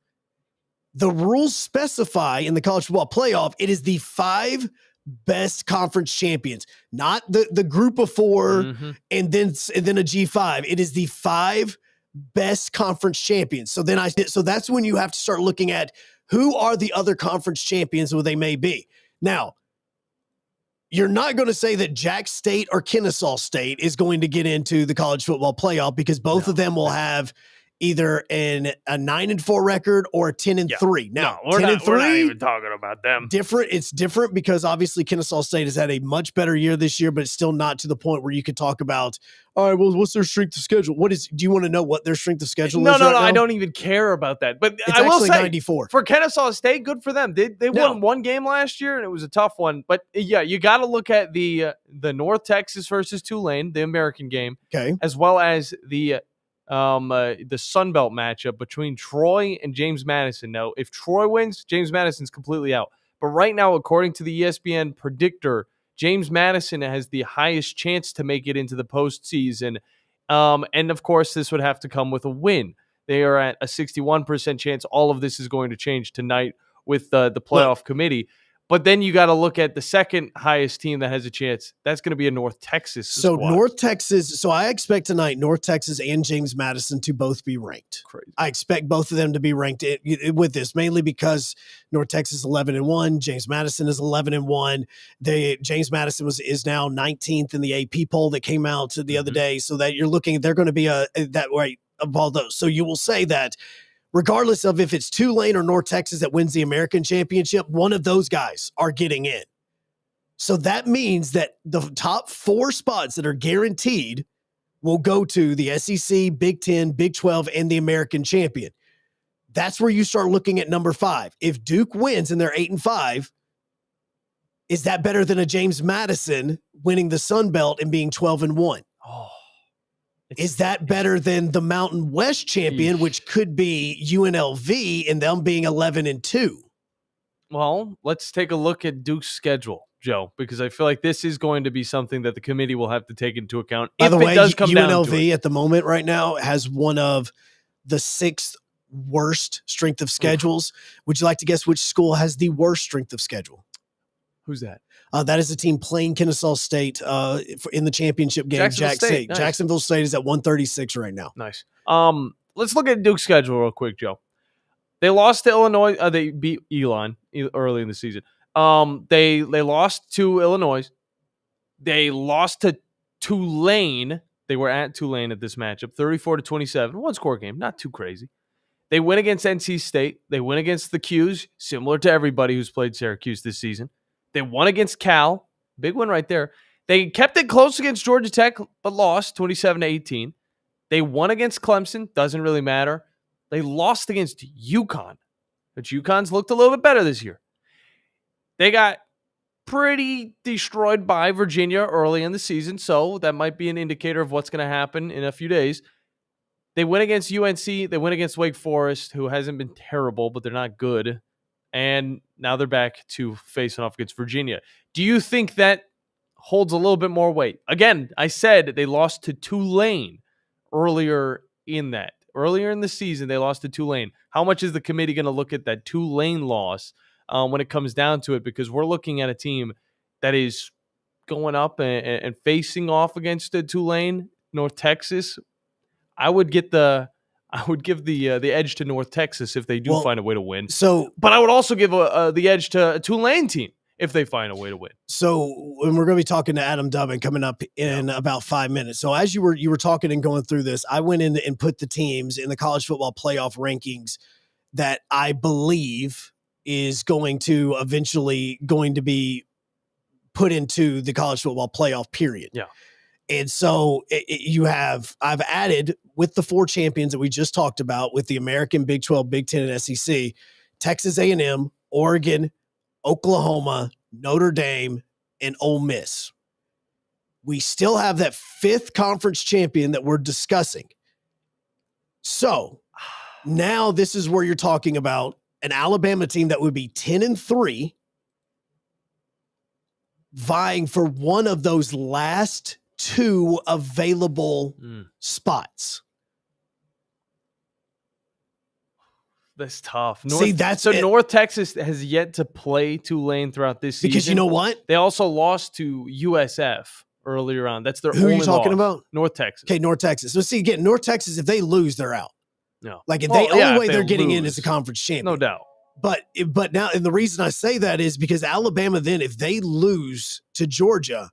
The rules specify in the college football playoff, it is the 5 best conference champions, not the group of 4 and then a G5. It is the 5 best conference champions. So that's when you have to start looking at who are the other conference champions who they may be. Now, you're not going to say that Jack State or Kennesaw State is going to get into the college football playoff because both of them will have either a 9-4 record or a 10-3. Now, we're 10-3, not even talking about them. It's different because obviously Kennesaw State has had a much better year this year, but it's still not to the point where you could talk about, all right, well, what's their strength of schedule? Do you want to know what their strength of schedule is? No, right now? I don't even care about that. But It's I will actually say 94. For Kennesaw State, good for them. They won one game last year, and it was a tough one. But yeah, you got to look at the North Texas versus Tulane, the American game, as well as the Sun Belt matchup between Troy and James Madison. Now, if Troy wins, James Madison's completely out. But right now, according to the ESPN predictor, James Madison has the highest chance to make it into the postseason. And of course, this would have to come with a win. They are at a 61% chance. All of this is going to change tonight with the playoff committee. But then you got to look at the second highest team that has a chance. That's going to be a North Texas So squad. North Texas. So I expect tonight North Texas and James Madison to both be ranked. Crazy. I expect both of them to be ranked with this, mainly because North Texas is 11-1, James Madison is 11-1. James Madison is now 19th in the AP poll that came out the other day. So that you're looking, they're going to be that right of all those. So you will say that, regardless of if it's Tulane or North Texas that wins the American championship, one of those guys are getting in. So that means that the top 4 spots that are guaranteed will go to the SEC, Big 10, Big 12, and the American champion. That's where you start looking at number 5. If Duke wins and they're 8-5, is that better than a James Madison winning the Sun Belt and being 12-1? Is that better than the Mountain West champion, which could be UNLV, and them being 11-2? Well, let's take a look at Duke's schedule, Joe, because I feel like this is going to be something that the committee will have to take into account. By the way, it does come down to UNLV it. at the moment right now has one of the 6th worst strength of schedules. Would you like to guess which school has the worst strength of schedule? Who's that? That is a team playing Kennesaw State in the championship game. Jacksonville State. Nice. Jacksonville State is at 136 right now. Nice. Let's look at Duke's schedule real quick, Joe. They lost to Illinois. They beat Elon early in the season. They lost to Illinois. They lost to Tulane. They were at Tulane at this matchup, 34-27. One score game, not too crazy. They win against NC State. They win against the Qs, similar to everybody who's played Syracuse this season. They won against Cal. Big win right there. They kept it close against Georgia Tech, but lost 27-18. They won against Clemson. Doesn't really matter. They lost against UConn, but UConn's looked a little bit better this year. They got pretty destroyed by Virginia early in the season, so that might be an indicator of what's going to happen in a few days. They win against UNC. They win against Wake Forest, who hasn't been terrible, but they're not good. And now they're back to facing off against Virginia. Do you think that holds a little bit more weight? Again, I said they lost to Tulane earlier in the season. They lost to Tulane. How much is the committee going to look at that Tulane loss when it comes down to it? Because we're looking at a team that is going up and facing off against Tulane, North Texas. I would give the edge to North Texas if they do find a way to win. But I would also give the edge to a Tulane team if they find a way to win. So, when we're going to be talking to Adam Dubbin coming up in about 5 minutes. So, as you were talking and going through this, I went in and put the teams in the college football playoff rankings that I believe is going to eventually be put into the college football playoff period. Yeah. And so I've added with the 4 champions that we just talked about with the American, Big 12, Big 10, and SEC, Texas A&M, Oregon, Oklahoma, Notre Dame, and Ole Miss. We still have that 5th conference champion that we're discussing. So now this is where you're talking about an Alabama team that would be 10-3 vying for one of those last 2 available spots. That's tough. North Texas has yet to play Tulane throughout this season. Because you know what? They also lost to USF earlier on. That's their Who only are you talking loss. about? North Texas. Okay, North Texas. So see, again, North Texas, if they lose, they're out. No. Like, Well, only way they're getting in is the conference champion. No doubt. But now, and the reason I say that is because Alabama then, if they lose to Georgia,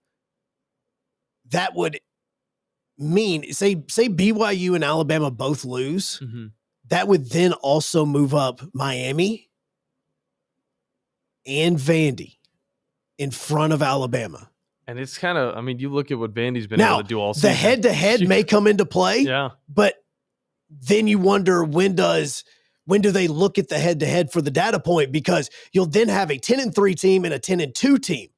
that would mean, say BYU and Alabama both lose, that would then also move up Miami and Vandy in front of Alabama. And it's kind of, I mean, you look at what Vandy's been able to do all season. The head-to-head may come into play, but then you wonder when do they look at the head-to-head for the data point? Because you'll then have a 10-3 team and a 10-2 team.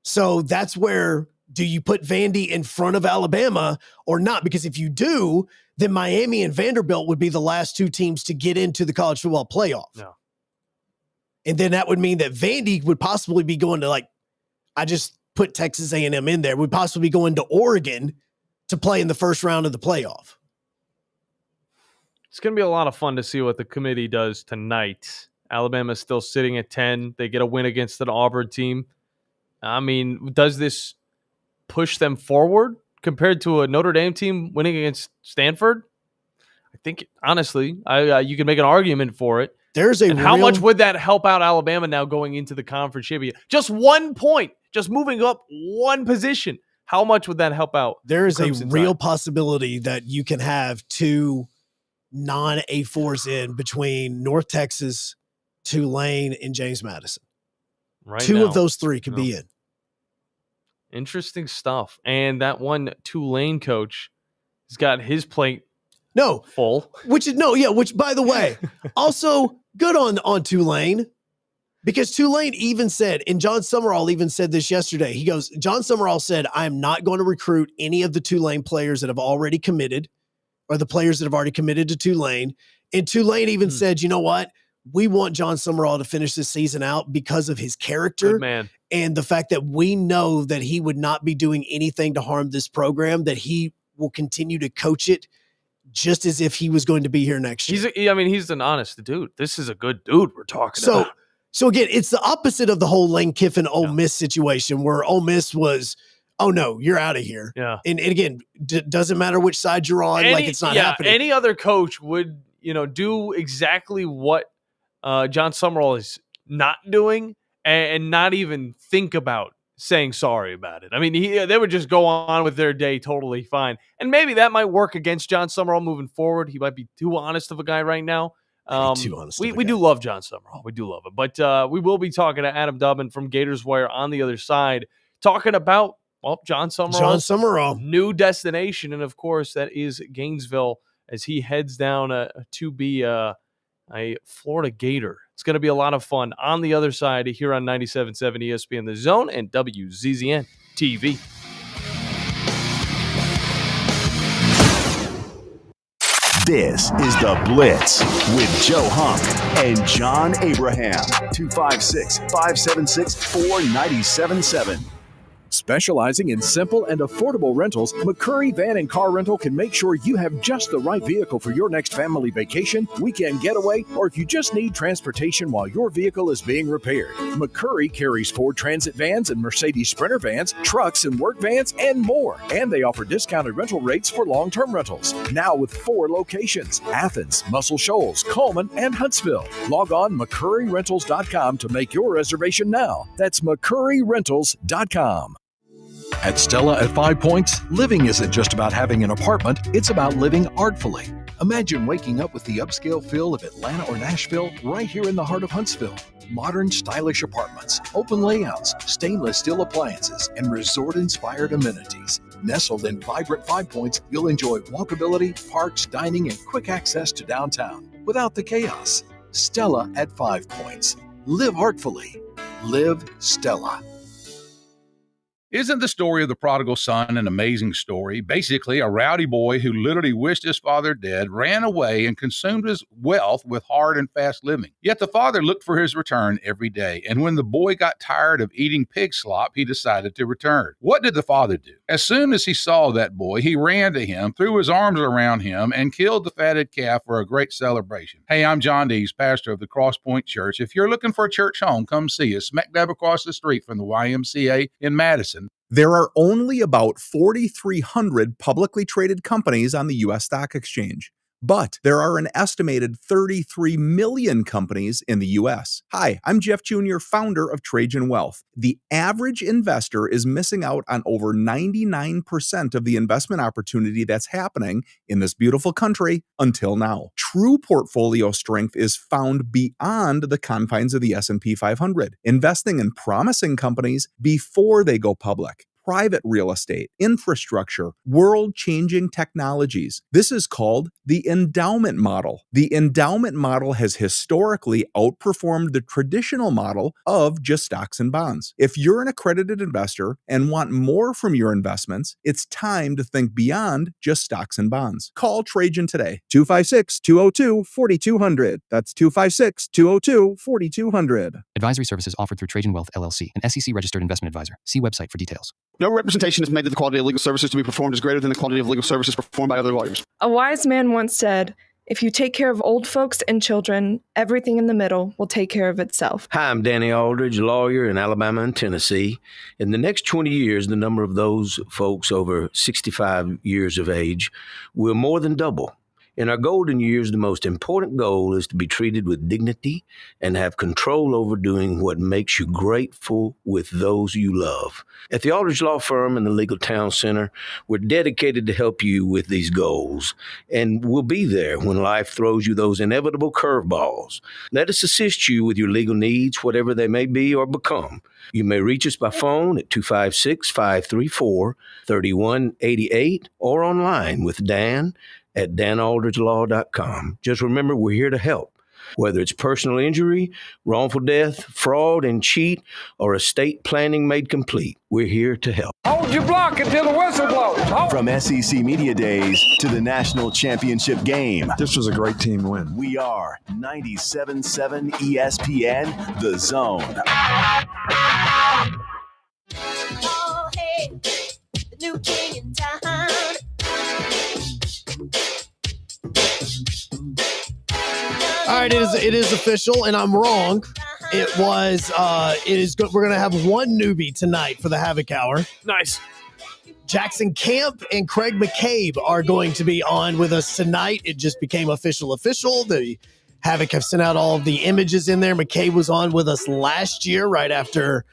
So that's where, do you put Vandy in front of Alabama or not? Because if you do, then Miami and Vanderbilt would be the last two teams to get into the college football playoff. No. And then that would mean that Vandy would possibly be going to, like, I just put Texas A&M in there, would possibly be going to Oregon to play in the first round of the playoff. It's going to be a lot of fun to see what the committee does tonight. Alabama's still sitting at 10. They get a win against an Auburn team. I mean, does this push them forward compared to a Notre Dame team winning against Stanford? I think, honestly, you can make an argument for it. How much would that help out Alabama now going into the conference championship? Just 1 point, just moving up one position. How much would that help out? There is a real possibility that you can have two non-A4s in between North Texas, Tulane, and James Madison. Two of those three could be in. Interesting stuff. And that one Tulane coach has got his plate full. Which, by the way, also good on Tulane, because Tulane even said, and John Summerall even said this yesterday, he goes, John Summerall said, I am not going to recruit any of the Tulane players that have already committed, or the players that have already committed to Tulane. And Tulane even said, you know what? We want John Summerall to finish this season out because of his character. Good man. And the fact that we know that he would not be doing anything to harm this program, that he will continue to coach it just as if he was going to be here next year. He's an honest dude. This is a good dude we're talking about. So again, it's the opposite of the whole Lane Kiffin Ole Miss situation, where Ole Miss was, oh no, you're out of here. Yeah. And again, doesn't matter which side you're on, it's not happening. Any other coach would, do exactly what John Summerall is not doing and not even think about saying sorry about it. I mean, they would just go on with their day totally fine. And maybe that might work against John Summerall moving forward. He might be too honest of a guy right now. We do love John Summerall. We do love him. But we will be talking to Adam Dubbin from Gators Wire on the other side, talking about John Summerall, new destination. And of course, that is Gainesville, as he heads down to be a Florida Gator. It's going to be a lot of fun on the other side here on 97.7 ESPN The Zone and WZZN TV. This is The Blitz with Joe Hunk and John Abraham. 256-576-4977. Specializing in simple and affordable rentals, McCurry Van and Car Rental can make sure you have just the right vehicle for your next family vacation, weekend getaway, or if you just need transportation while your vehicle is being repaired. McCurry carries Ford Transit vans and Mercedes Sprinter vans, trucks and work vans, and more. And they offer discounted rental rates for long-term rentals. Now with 4 locations: Athens, Muscle Shoals, Coleman, and Huntsville. Log on McCurryRentals.com to make your reservation now. That's McCurryRentals.com. At Stella at 5 Points, living isn't just about having an apartment, it's about living artfully. Imagine waking up with the upscale feel of Atlanta or Nashville right here in the heart of Huntsville. Modern, stylish apartments, open layouts, stainless steel appliances, and resort-inspired amenities. Nestled in vibrant 5 Points, you'll enjoy walkability, parks, dining, and quick access to downtown without the chaos. Stella at 5 Points. Live artfully. Live Stella. Isn't the story of the prodigal son an amazing story? Basically, a rowdy boy who literally wished his father dead, ran away, and consumed his wealth with hard and fast living. Yet the father looked for his return every day, and when the boy got tired of eating pig slop, he decided to return. What did the father do? As soon as he saw that boy, he ran to him, threw his arms around him, and killed the fatted calf for a great celebration. Hey, I'm John Dees, pastor of the Cross Point Church. If you're looking for a church home, come see us, smack dab across the street from the YMCA in Madison. There are only about 4,300 publicly traded companies on the U.S. Stock Exchange. But there are an estimated 33 million companies in the U.S. Hi, I'm Jeff Jr., founder of Trajan Wealth. The average investor is missing out on over 99% of the investment opportunity that's happening in this beautiful country until now. True portfolio strength is found beyond the confines of the S&P 500, investing in promising companies before they go public. Private real estate, infrastructure, world-changing technologies. This is called the endowment model. The endowment model has historically outperformed the traditional model of just stocks and bonds. If you're an accredited investor and want more from your investments, it's time to think beyond just stocks and bonds. Call Trajan today, 256-202-4200. That's 256-202-4200. Advisory services offered through Trajan Wealth, LLC, an SEC-registered investment advisor. See website for details. No representation is made that the quality of legal services to be performed is greater than the quality of legal services performed by other lawyers. A wise man once said, if you take care of old folks and children, everything in the middle will take care of itself. Hi, I'm Danny Aldridge, lawyer in Alabama and Tennessee. In the next 20 years, the number of those folks over 65 years of age will more than double. In our golden years, the most important goal is to be treated with dignity and have control over doing what makes you grateful with those you love. At the Aldridge Law Firm and the Legal Town Center, we're dedicated to help you with these goals, and we'll be there when life throws you those inevitable curveballs. Let us assist you with your legal needs, whatever they may be or become. You may reach us by phone at 256-534-3188 or online with Dan at danaldridgelaw.com. Just remember, we're here to help. Whether it's personal injury, wrongful death, fraud and cheat, or estate planning made complete, we're here to help. Hold your block until the whistle blows. From SEC Media Days to the National Championship Game. This was a great team win. We are 97.7 ESPN, The Zone. Oh, hey, the new king in town. All right, it is official, and I'm wrong. It is good. We're gonna have one newbie tonight for the Havoc Hour. Nice. Jackson Camp and Craig McCabe are going to be on with us tonight. It just became official. The Havoc have sent out all of the images in there. McCabe was on with us last year, right after,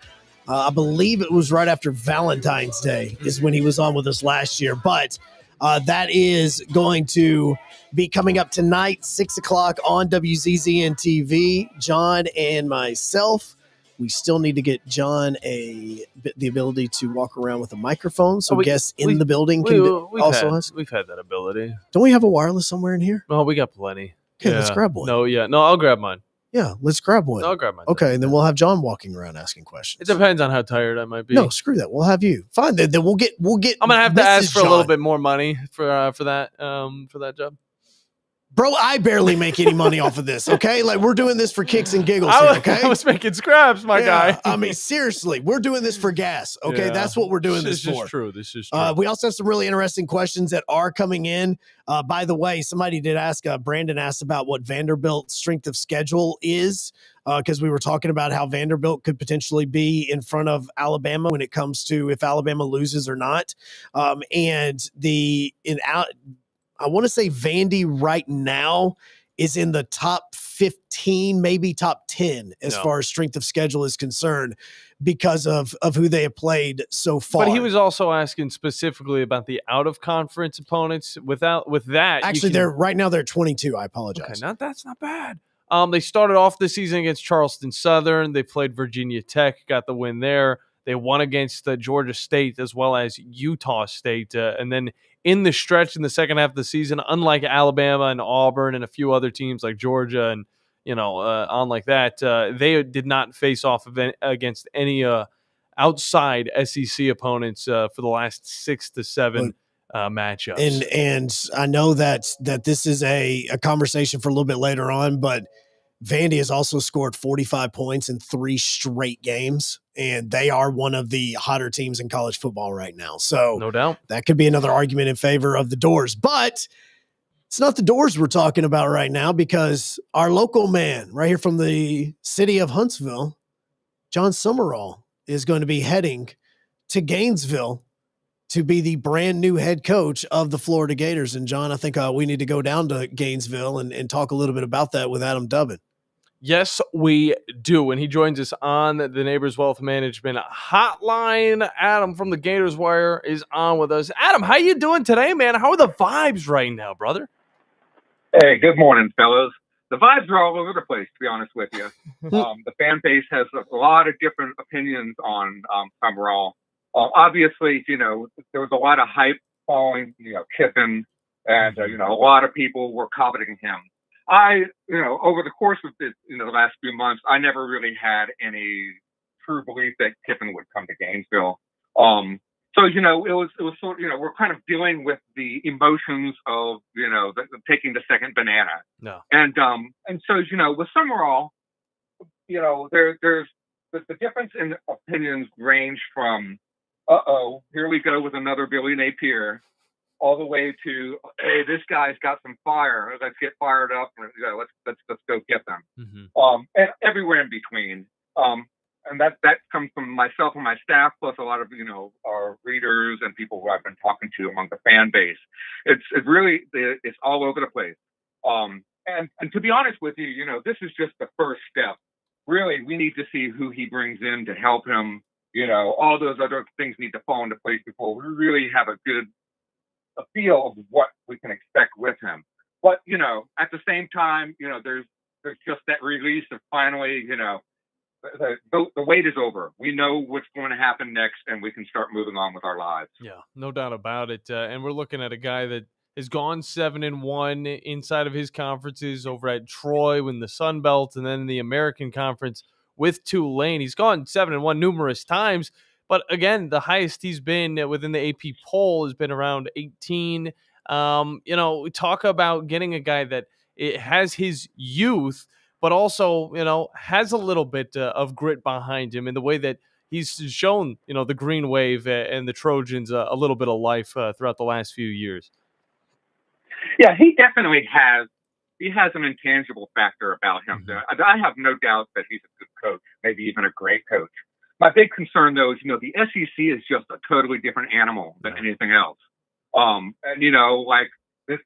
I believe it was right after Valentine's Day is when he was on with us last year. But that is going to be coming up tonight, 6 o'clock on WZZN TV. John and myself, we still need to get John the ability to walk around with a microphone. So guests in the building can we've had that ability. Don't we have a wireless somewhere in here? Oh, we got plenty. Okay, let's grab one. No, I'll grab mine. Yeah, let's grab one. I'll grab mine. Okay, and then we'll have John walking around asking questions. It depends on how tired I might be. No, screw that. We'll have you. Fine. Then we'll get. I'm gonna have to ask for a little bit more money for that job. Bro, I barely make any money off of this, okay? Like, we're doing this for kicks and giggles here, okay? I was making scraps, my guy. I mean, seriously, we're doing this for gas, okay? Yeah. That's what we're doing this for. This is true. We also have some really interesting questions that are coming in. By the way, somebody did ask, Brandon asked about what Vanderbilt's strength of schedule is, because we were talking about how Vanderbilt could potentially be in front of Alabama when it comes to if Alabama loses or not. I want to say Vandy right now is in the top 15, maybe top 10 as far as strength of schedule is concerned because of who they have played so far. But he was also asking specifically about the out-of-conference opponents. With that, actually, they're 22. I apologize. Okay, that's not bad. They started off the season against Charleston Southern. They played Virginia Tech, got the win there. They won against Georgia State as well as Utah State, and then in the stretch in the second half of the season, unlike Alabama and Auburn and a few other teams like Georgia and on like that, they did not face off against any outside SEC opponents for the last 6 to 7 matchups. And I know that this is a conversation for a little bit later on, but Vandy has also scored 45 points in 3 straight games, and they are one of the hotter teams in college football right now. So no doubt that could be another argument in favor of the Doors. But it's not the Doors we're talking about right now, because our local man right here from the city of Huntsville, John Summerall, is going to be heading to Gainesville to be the brand new head coach of the Florida Gators. And John, I think we need to go down to Gainesville and talk a little bit about that with Adam Dubbin. Yes, we do. And he joins us on the Neighbors Wealth Management hotline. Adam from the Gators Wire is on with us. Adam, how you doing today, man? How are the vibes right now, brother? Hey, good morning, fellas. The vibes are all over the place, to be honest with you. The fan base has a lot of different opinions on Summerall. Obviously, there was a lot of hype following, Kiffin, and, a lot of people were coveting him. Over the course of the last few months, I never really had any true belief that Kiffin would come to Gainesville. So, it was sort of, we're kind of dealing with the emotions of, taking the second banana. No. And so, with Summerall, there's the difference in opinions range from, here we go with another Billy Napier, all the way to, hey, this guy's got some fire. Let's get fired up. And, let's go get them. Mm-hmm. And everywhere in between. And that comes from myself and my staff, plus a lot of, our readers and people who I've been talking to among the fan base. It's all over the place. And to be honest with you, this is just the first step. Really, we need to see who he brings in to help him. All those other things need to fall into place before we really have a feel of what we can expect with him. But, at the same time, there's just that release of finally, the wait is over. We know what's going to happen next, and we can start moving on with our lives. Yeah, no doubt about it. And we're looking at a guy that has gone 7-1 inside of his conferences over at Troy in the Sun Belt, and then in the American Conference with Tulane. He's gone 7-1 numerous times, but again, the highest he's been within the AP poll has been around 18. We talk about getting a guy that it has his youth, but also, has a little bit of grit behind him in the way that he's shown, the Green Wave and the Trojans a little bit of life throughout the last few years. Yeah, he definitely has. He has an intangible factor about him. Mm-hmm. I have no doubt that he's a good coach, maybe even a great coach. My big concern, though, is, the SEC is just a totally different animal than anything else. And, like this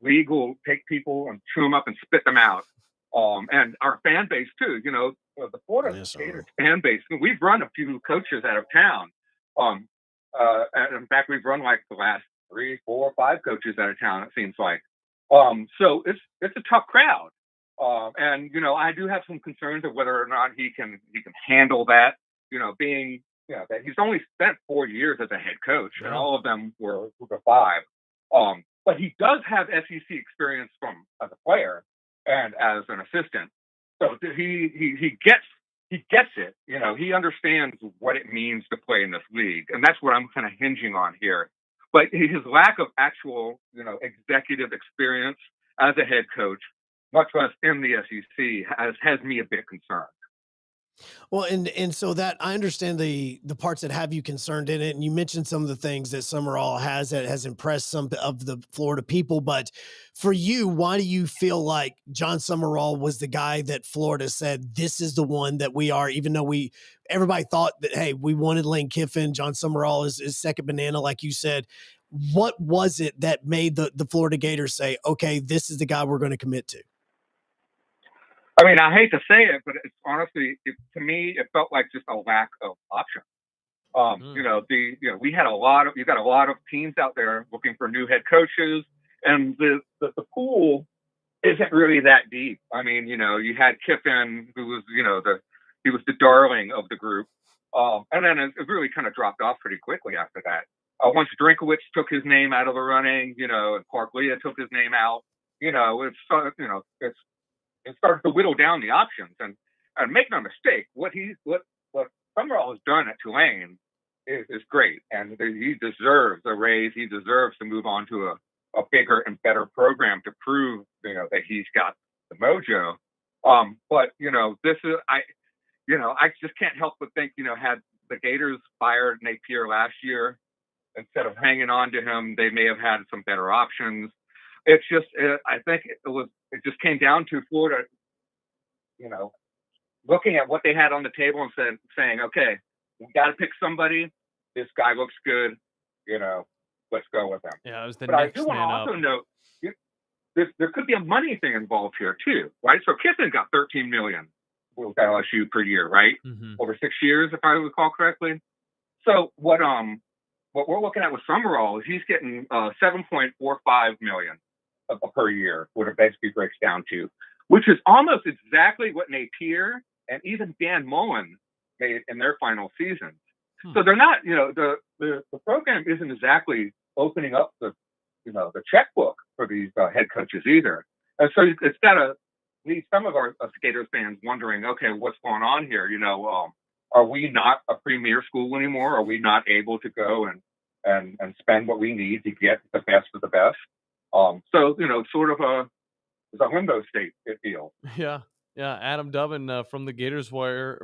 league will take people and chew them up and spit them out. And our fan base too, the Florida Gators fan base. We've run a few coaches out of town. And in fact, we've run like the last 3, 4, 5 coaches out of town. It seems like. So it's a tough crowd. And I do have some concerns of whether or not he can handle that. Being that he's only spent 4 years as a head coach, and all of them were 5. But he does have SEC experience as a player and as an assistant. So he gets it. He understands what it means to play in this league. And that's what I'm kind of hinging on here. But his lack of actual, executive experience as a head coach, much less in the SEC, has me a bit concerned. Well, and so that I understand the parts that have you concerned in it, and you mentioned some of the things that Summerall has that has impressed some of the Florida people. But for you, why do you feel like John Summerall was the guy that Florida said this is the one that we are? Even though everybody thought that, hey, we wanted Lane Kiffin, John Summerall is second banana, like you said. What was it that made the Florida Gators say, okay, this is the guy we're going to commit to? I mean, I hate to say it, but it's honestly, to me, it felt like just a lack of options. We had you got a lot of teams out there looking for new head coaches, and the pool isn't really that deep. I mean, you had Kiffin, who was, he was the darling of the group. And then it really kind of dropped off pretty quickly after that. Once Drinkowitz took his name out of the running, and Clark Leah took his name out, it started to whittle down the options. And make no mistake, what Summerall has done at Tulane is great, and he deserves a raise. He deserves to move on to a bigger and better program to prove that he's got the mojo. But this is I just can't help but think had the Gators fired Napier last year instead of hanging on to him, they may have had some better options. It's just I think it just came down to Florida, looking at what they had on the table and saying, okay, we got to pick somebody. This guy looks good. Let's go with him. Yeah, it was the but next I do want to man also up. note there could be a money thing involved here too, right? So Kiffin got $13 million with LSU per year, right? Mm-hmm. Over 6 years, if I recall correctly. So what we're looking at with Summerall is he's getting $7.45 million per year, what it basically breaks down to, which is almost exactly what Napier and even Dan Mullen made in their final seasons. So they're not, the program isn't exactly opening up the checkbook for these head coaches either. And so it's got to leave some of our Gators fans wondering, okay, what's going on here? Are we not a premier school anymore? Are we not able to go and spend what we need to get the best of the best? So, sort of it's a limbo state, it feels. Yeah. Yeah, Adam Dubbin from the Gators Wire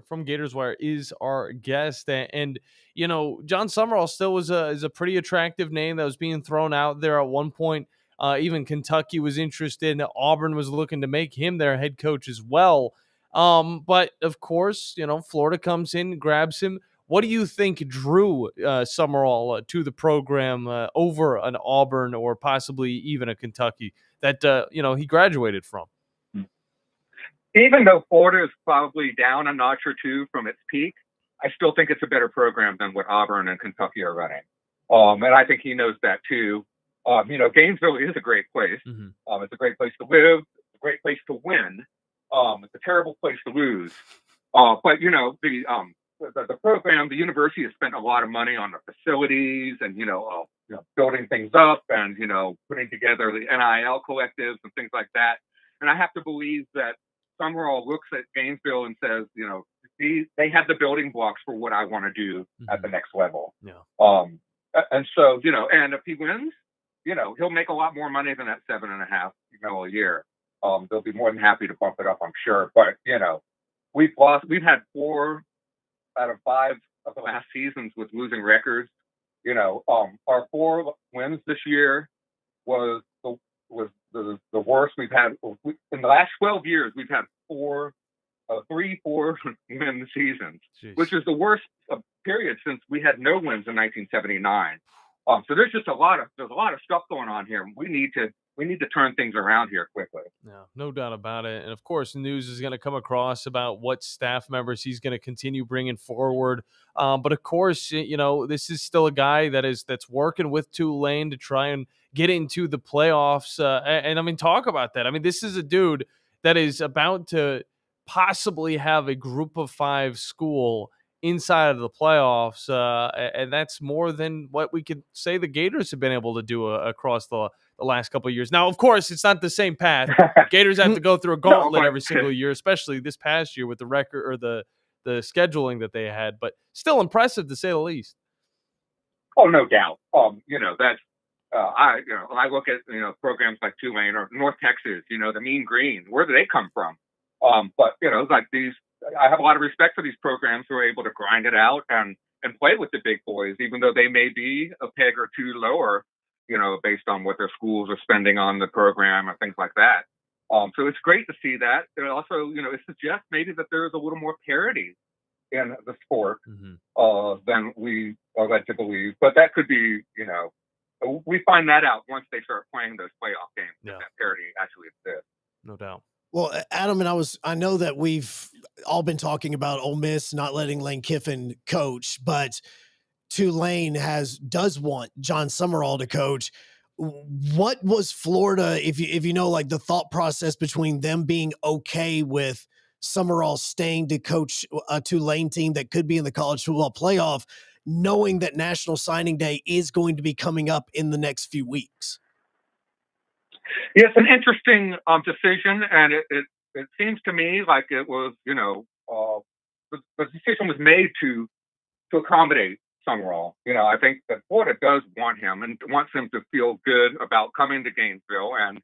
is our guest, and John Summerall still is a pretty attractive name that was being thrown out there at one point. Even Kentucky was interested, and Auburn was looking to make him their head coach as well. But of course, Florida comes in, grabs him. What do you think drew Summerall to the program over an Auburn or possibly even a Kentucky that he graduated from? Even though Florida is probably down a notch or two from its peak, I still think it's a better program than what Auburn and Kentucky are running. And I think he knows that too. Gainesville is a great place. Mm-hmm. It's a great place to live. It's a great place to win. It's a terrible place to lose. But the program, the university has spent a lot of money on the facilities and building things up and putting together the NIL collectives and things like that. And I have to believe that Summerall looks at Gainesville and says, they have the building blocks for what I want to do at the next level. Yeah. And so, and if he wins, he'll make a lot more money than that $7.5 million a year. They'll be more than happy to bump it up, I'm sure. But, we've had 4 out of 5 of the last seasons with losing records. Our 4 wins this year was the worst we've had in the last 12 years. We've had 4 win seasons, which is the worst period since we had no wins in 1979. So there's just a lot of stuff going on here. We need to turn things around here quickly. Yeah, no doubt about it. And of course, news is going to come across about what staff members he's going to continue bringing forward. But of course, this is still a guy that's working with Tulane to try and get into the playoffs. And I mean, talk about that. I mean, this is a dude that is about to possibly have a group of 5 school inside of the playoffs. And that's more than what we could say the Gators have been able to do across the last couple of years. Now, of course, it's not the same path. Gators have to go through a gauntlet every single year, especially this past year with the record or the scheduling that they had, but still impressive to say the least. Oh, no doubt. That's when I look at programs like Tulane or North Texas, the Mean Green, where do they come from? But like these, I have a lot of respect for these programs who are able to grind it out and play with the big boys, even though they may be a peg or two lower, based on what their schools are spending on the program or things like that. So it's great to see that. And also, it suggests maybe that there is a little more parity in the sport than we are led to believe. But that could be, we find that out once they start playing those playoff games. Yeah. That parity actually exists. No doubt. Well, Adam and I know that we've all been talking about Ole Miss not letting Lane Kiffin coach, but Tulane does want John Summerall to coach. What was Florida, if you know, like the thought process between them being okay with Summerall staying to coach a Tulane team that could be in the college football playoff, knowing that National Signing Day is going to be coming up in the next few weeks? Yeah, it's an interesting decision, and it seems to me like it was, the decision was made to accommodate Summerall. I think that Florida does want him and wants him to feel good about coming to Gainesville. And,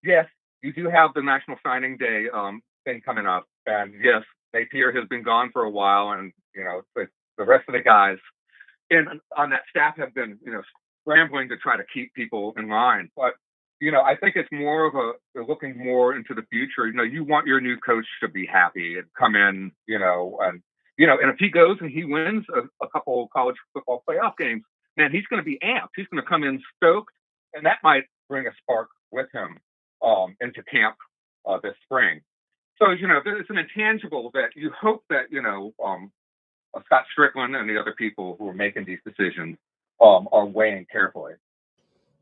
yes, you do have the National Signing Day thing coming up, and yes, Napier has been gone for a while, and the rest of the guys on that staff have been scrambling to try to keep people in line. But I think it's more of they're looking more into the future. You want your new coach to be happy and come in, and if he goes and he wins a couple college football playoff games, man, he's going to be amped. He's going to come in stoked, and that might bring a spark with him into camp this spring. So, there's an intangible that you hope that, Scott Strickland and the other people who are making these decisions are weighing carefully.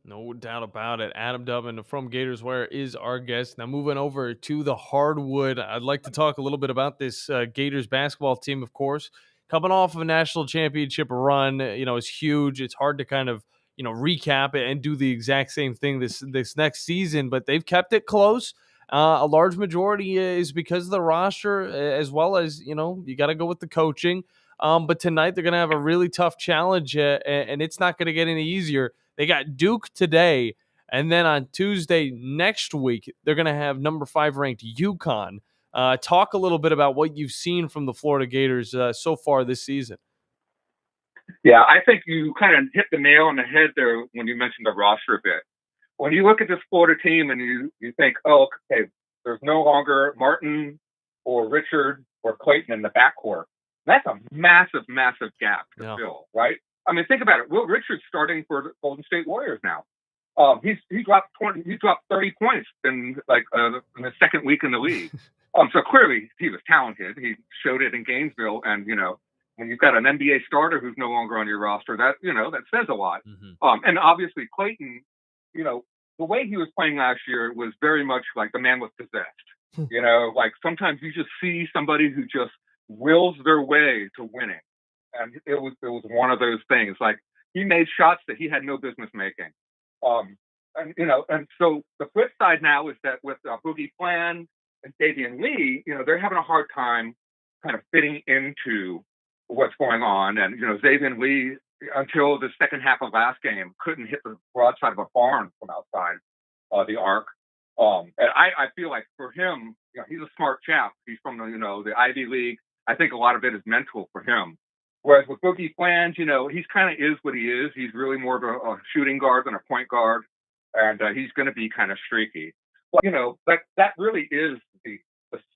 No doubt about it. Adam Dubbin from Gators Wire is our guest. Now moving over to the hardwood, I'd like to talk a little bit about this Gators basketball team, of course. Coming off of a national championship run, is huge. It's hard to kind of, recap it and do the exact same thing this next season, but they've kept it close. A large majority is because of the roster, as well as, you got to go with the coaching. But tonight they're going to have a really tough challenge, and it's not going to get any easier. They got Duke today, and then on Tuesday next week, they're going to have number 5 ranked UConn. Talk a little bit about what you've seen from the Florida Gators so far this season. Yeah, I think you kind of hit the nail on the head there when you mentioned the roster a bit. When you look at this Florida team and you think, oh, okay, there's no longer Martin or Richard or Clayton in the backcourt. That's a massive, massive gap to fill, right? I mean, think about it. Will Richard's starting for the Golden State Warriors now. He dropped 30 points in the second week in the league. So clearly he was talented. He showed it in Gainesville, and when you've got an NBA starter who's no longer on your roster, that that says a lot. Mm-hmm. And obviously Clayton, the way he was playing last year was very much like the man was possessed. Sometimes you just see somebody who just wills their way to winning. And it was one of those things. Like, he made shots that he had no business making. And so the flip side now is that with Boogie Flan and Davian Lee, they're having a hard time kind of fitting into what's going on. And, Davian Lee, until the second half of last game, couldn't hit the broadside of a barn from outside the arc. And I feel like for him, he's a smart chap. He's from the Ivy League. I think a lot of it is mental for him. Whereas with Boogie Flange, he's kind of is what he is. He's really more of a shooting guard than a point guard, and he's going to be kind of streaky. Well, that really is the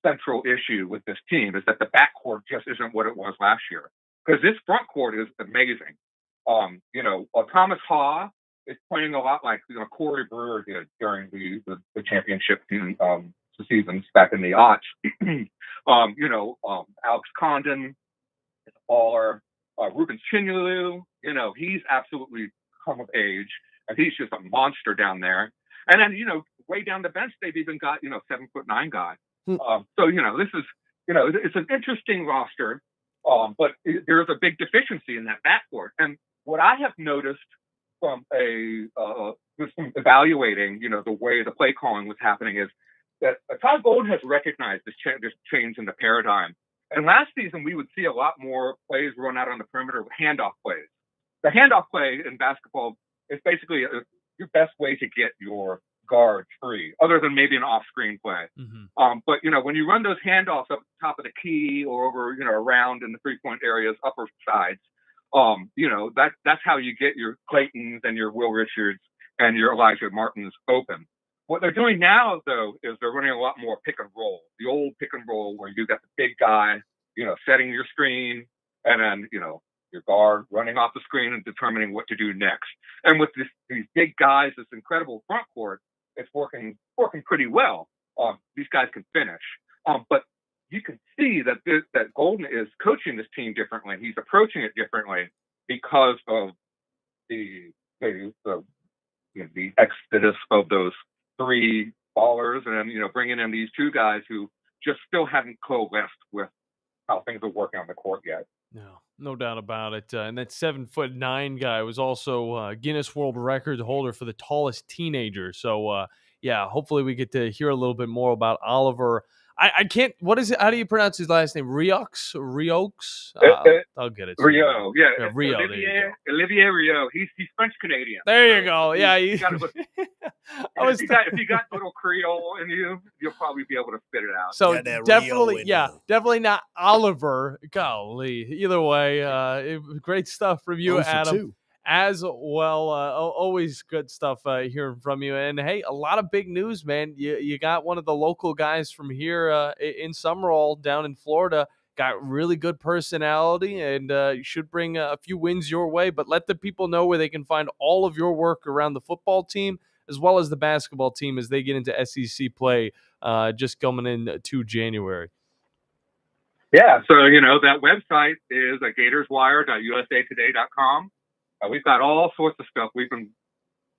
central issue with this team, is that the backcourt just isn't what it was last year. Because this front court is amazing. Thomas Haw is playing a lot like Corey Brewer did during the championship seasons back in the aughts. Alex Condon, baller. Ruben Chinyalu, he's absolutely come of age, and he's just a monster down there. And then, way down the bench, they've even got, 7'9" guy. So, this is, it's an interesting roster, but there's a big deficiency in that backcourt. And what I have noticed from just from evaluating, the way the play calling was happening is that Todd Golden has recognized this change in the paradigm. And last season, we would see a lot more plays run out on the perimeter with handoff plays. The handoff play in basketball is basically your best way to get your guards free, other than maybe an off-screen play. Mm-hmm. But, when you run those handoffs up the top of the key or over, around in the three-point areas, upper sides, that's how you get your Claytons and your Will Richards and your Elijah Martins open. What they're doing now, though, is they're running a lot more pick and roll. The old pick and roll where you got the big guy, setting your screen, and then, your guard running off the screen and determining what to do next. And with these big guys, this incredible front court, it's working pretty well. These guys can finish. But you can see that Golden is coaching this team differently. He's approaching it differently because of the exodus of those 3 ballers, and bringing in these 2 guys who just still haven't coalesced with how things are working on the court yet. No doubt about it. And that 7'9" guy was also Guinness World Record holder for the tallest teenager. So hopefully we get to hear a little bit more about Oliver I can't. What is it? How do you pronounce his last name? Rioux? I'll get it. Rio, yeah, Rio. Olivier Rio. He's French Canadian. There you go. Yeah, if you got little Creole in you, you'll probably be able to spit it out. So definitely not Oliver. Golly, either way, great stuff from you, Adam. As well, always good stuff hearing from you. And hey, a lot of big news, man. You got one of the local guys from here in Summerall down in Florida. Got really good personality and should bring a few wins your way. But let the people know where they can find all of your work around the football team as well as the basketball team as they get into SEC play just coming into January. Yeah, so that website is at gatorswire.usatoday.com. We've got all sorts of stuff. We've been,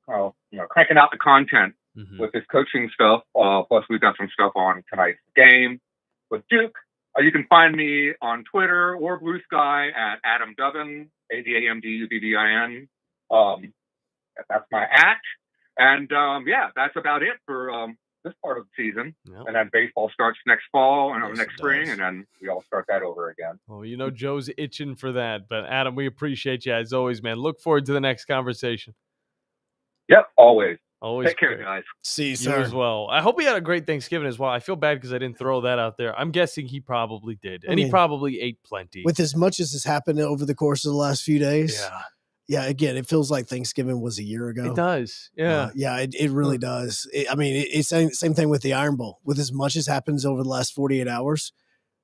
cranking out the content with this coaching stuff. Plus, we've got some stuff on tonight's game with Duke. You can find me on Twitter or Blue Sky at Adam Dubbin, ADAMDUBBIN. That's my @ And that's about it for this part of the season. Yep. And then baseball starts next fall and next spring, and then we all start that over again. Oh, Joe's itching for that. But Adam, we appreciate you as always, man. Look forward to the next conversation. Yep, always. Always. Take care, guys. See you, sir. You as well. I hope he had a great Thanksgiving as well. I feel bad because I didn't throw that out there. I'm guessing he probably did, and he probably ate plenty. With as much as has happened over the course of the last few days. Yeah. Yeah, again, it feels like Thanksgiving was a year ago. It does, yeah. It really does. It's the same thing with the Iron Bowl. With as much as happens over the last 48 hours,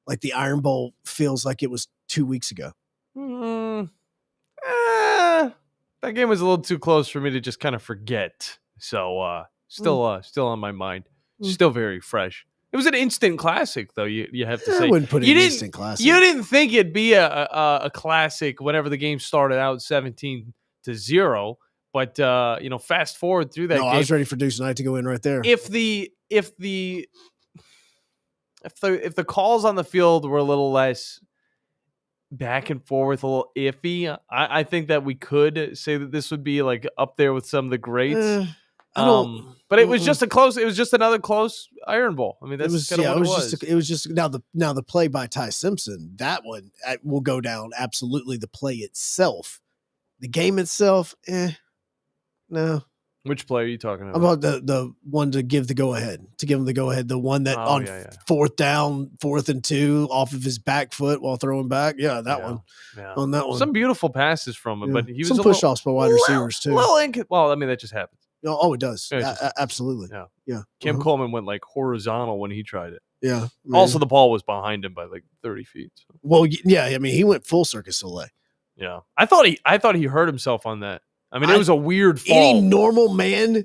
like the Iron Bowl feels like it was 2 weeks ago. That game was a little too close for me to just kind of forget. So still on my mind. Still very fresh. It was an instant classic, though. You have to say. I wouldn't put it in instant classic. You didn't think it'd be a classic whenever the game started out 17-0, but fast forward through that game. I was ready for Deuce Knight to go in right there. If the calls on the field were a little less back and forth, a little iffy, I think that we could say that this would be like up there with some of the greats. But it was just another close Iron Bowl. I mean, that's kind of what it was. It was just now the play by Ty Simpson, that one will go down absolutely. The play itself, the game itself, no. Which play are you talking about? About the one to give the go ahead, the one that fourth down, 4th and 2 off of his back foot while throwing back. Yeah, that one. Yeah. On that one, some beautiful passes from him, but he was some push offs by wide receivers too. Well, I mean that just happens. Oh, it does. Absolutely. Yeah. Cam Coleman went like horizontal when he tried it. Yeah. Man. Also, the ball was behind him by like 30 feet. So. Well, yeah. I mean, he went full Circus Soleil. Yeah. I thought he hurt himself on that. I mean, it was a weird fall. Any normal man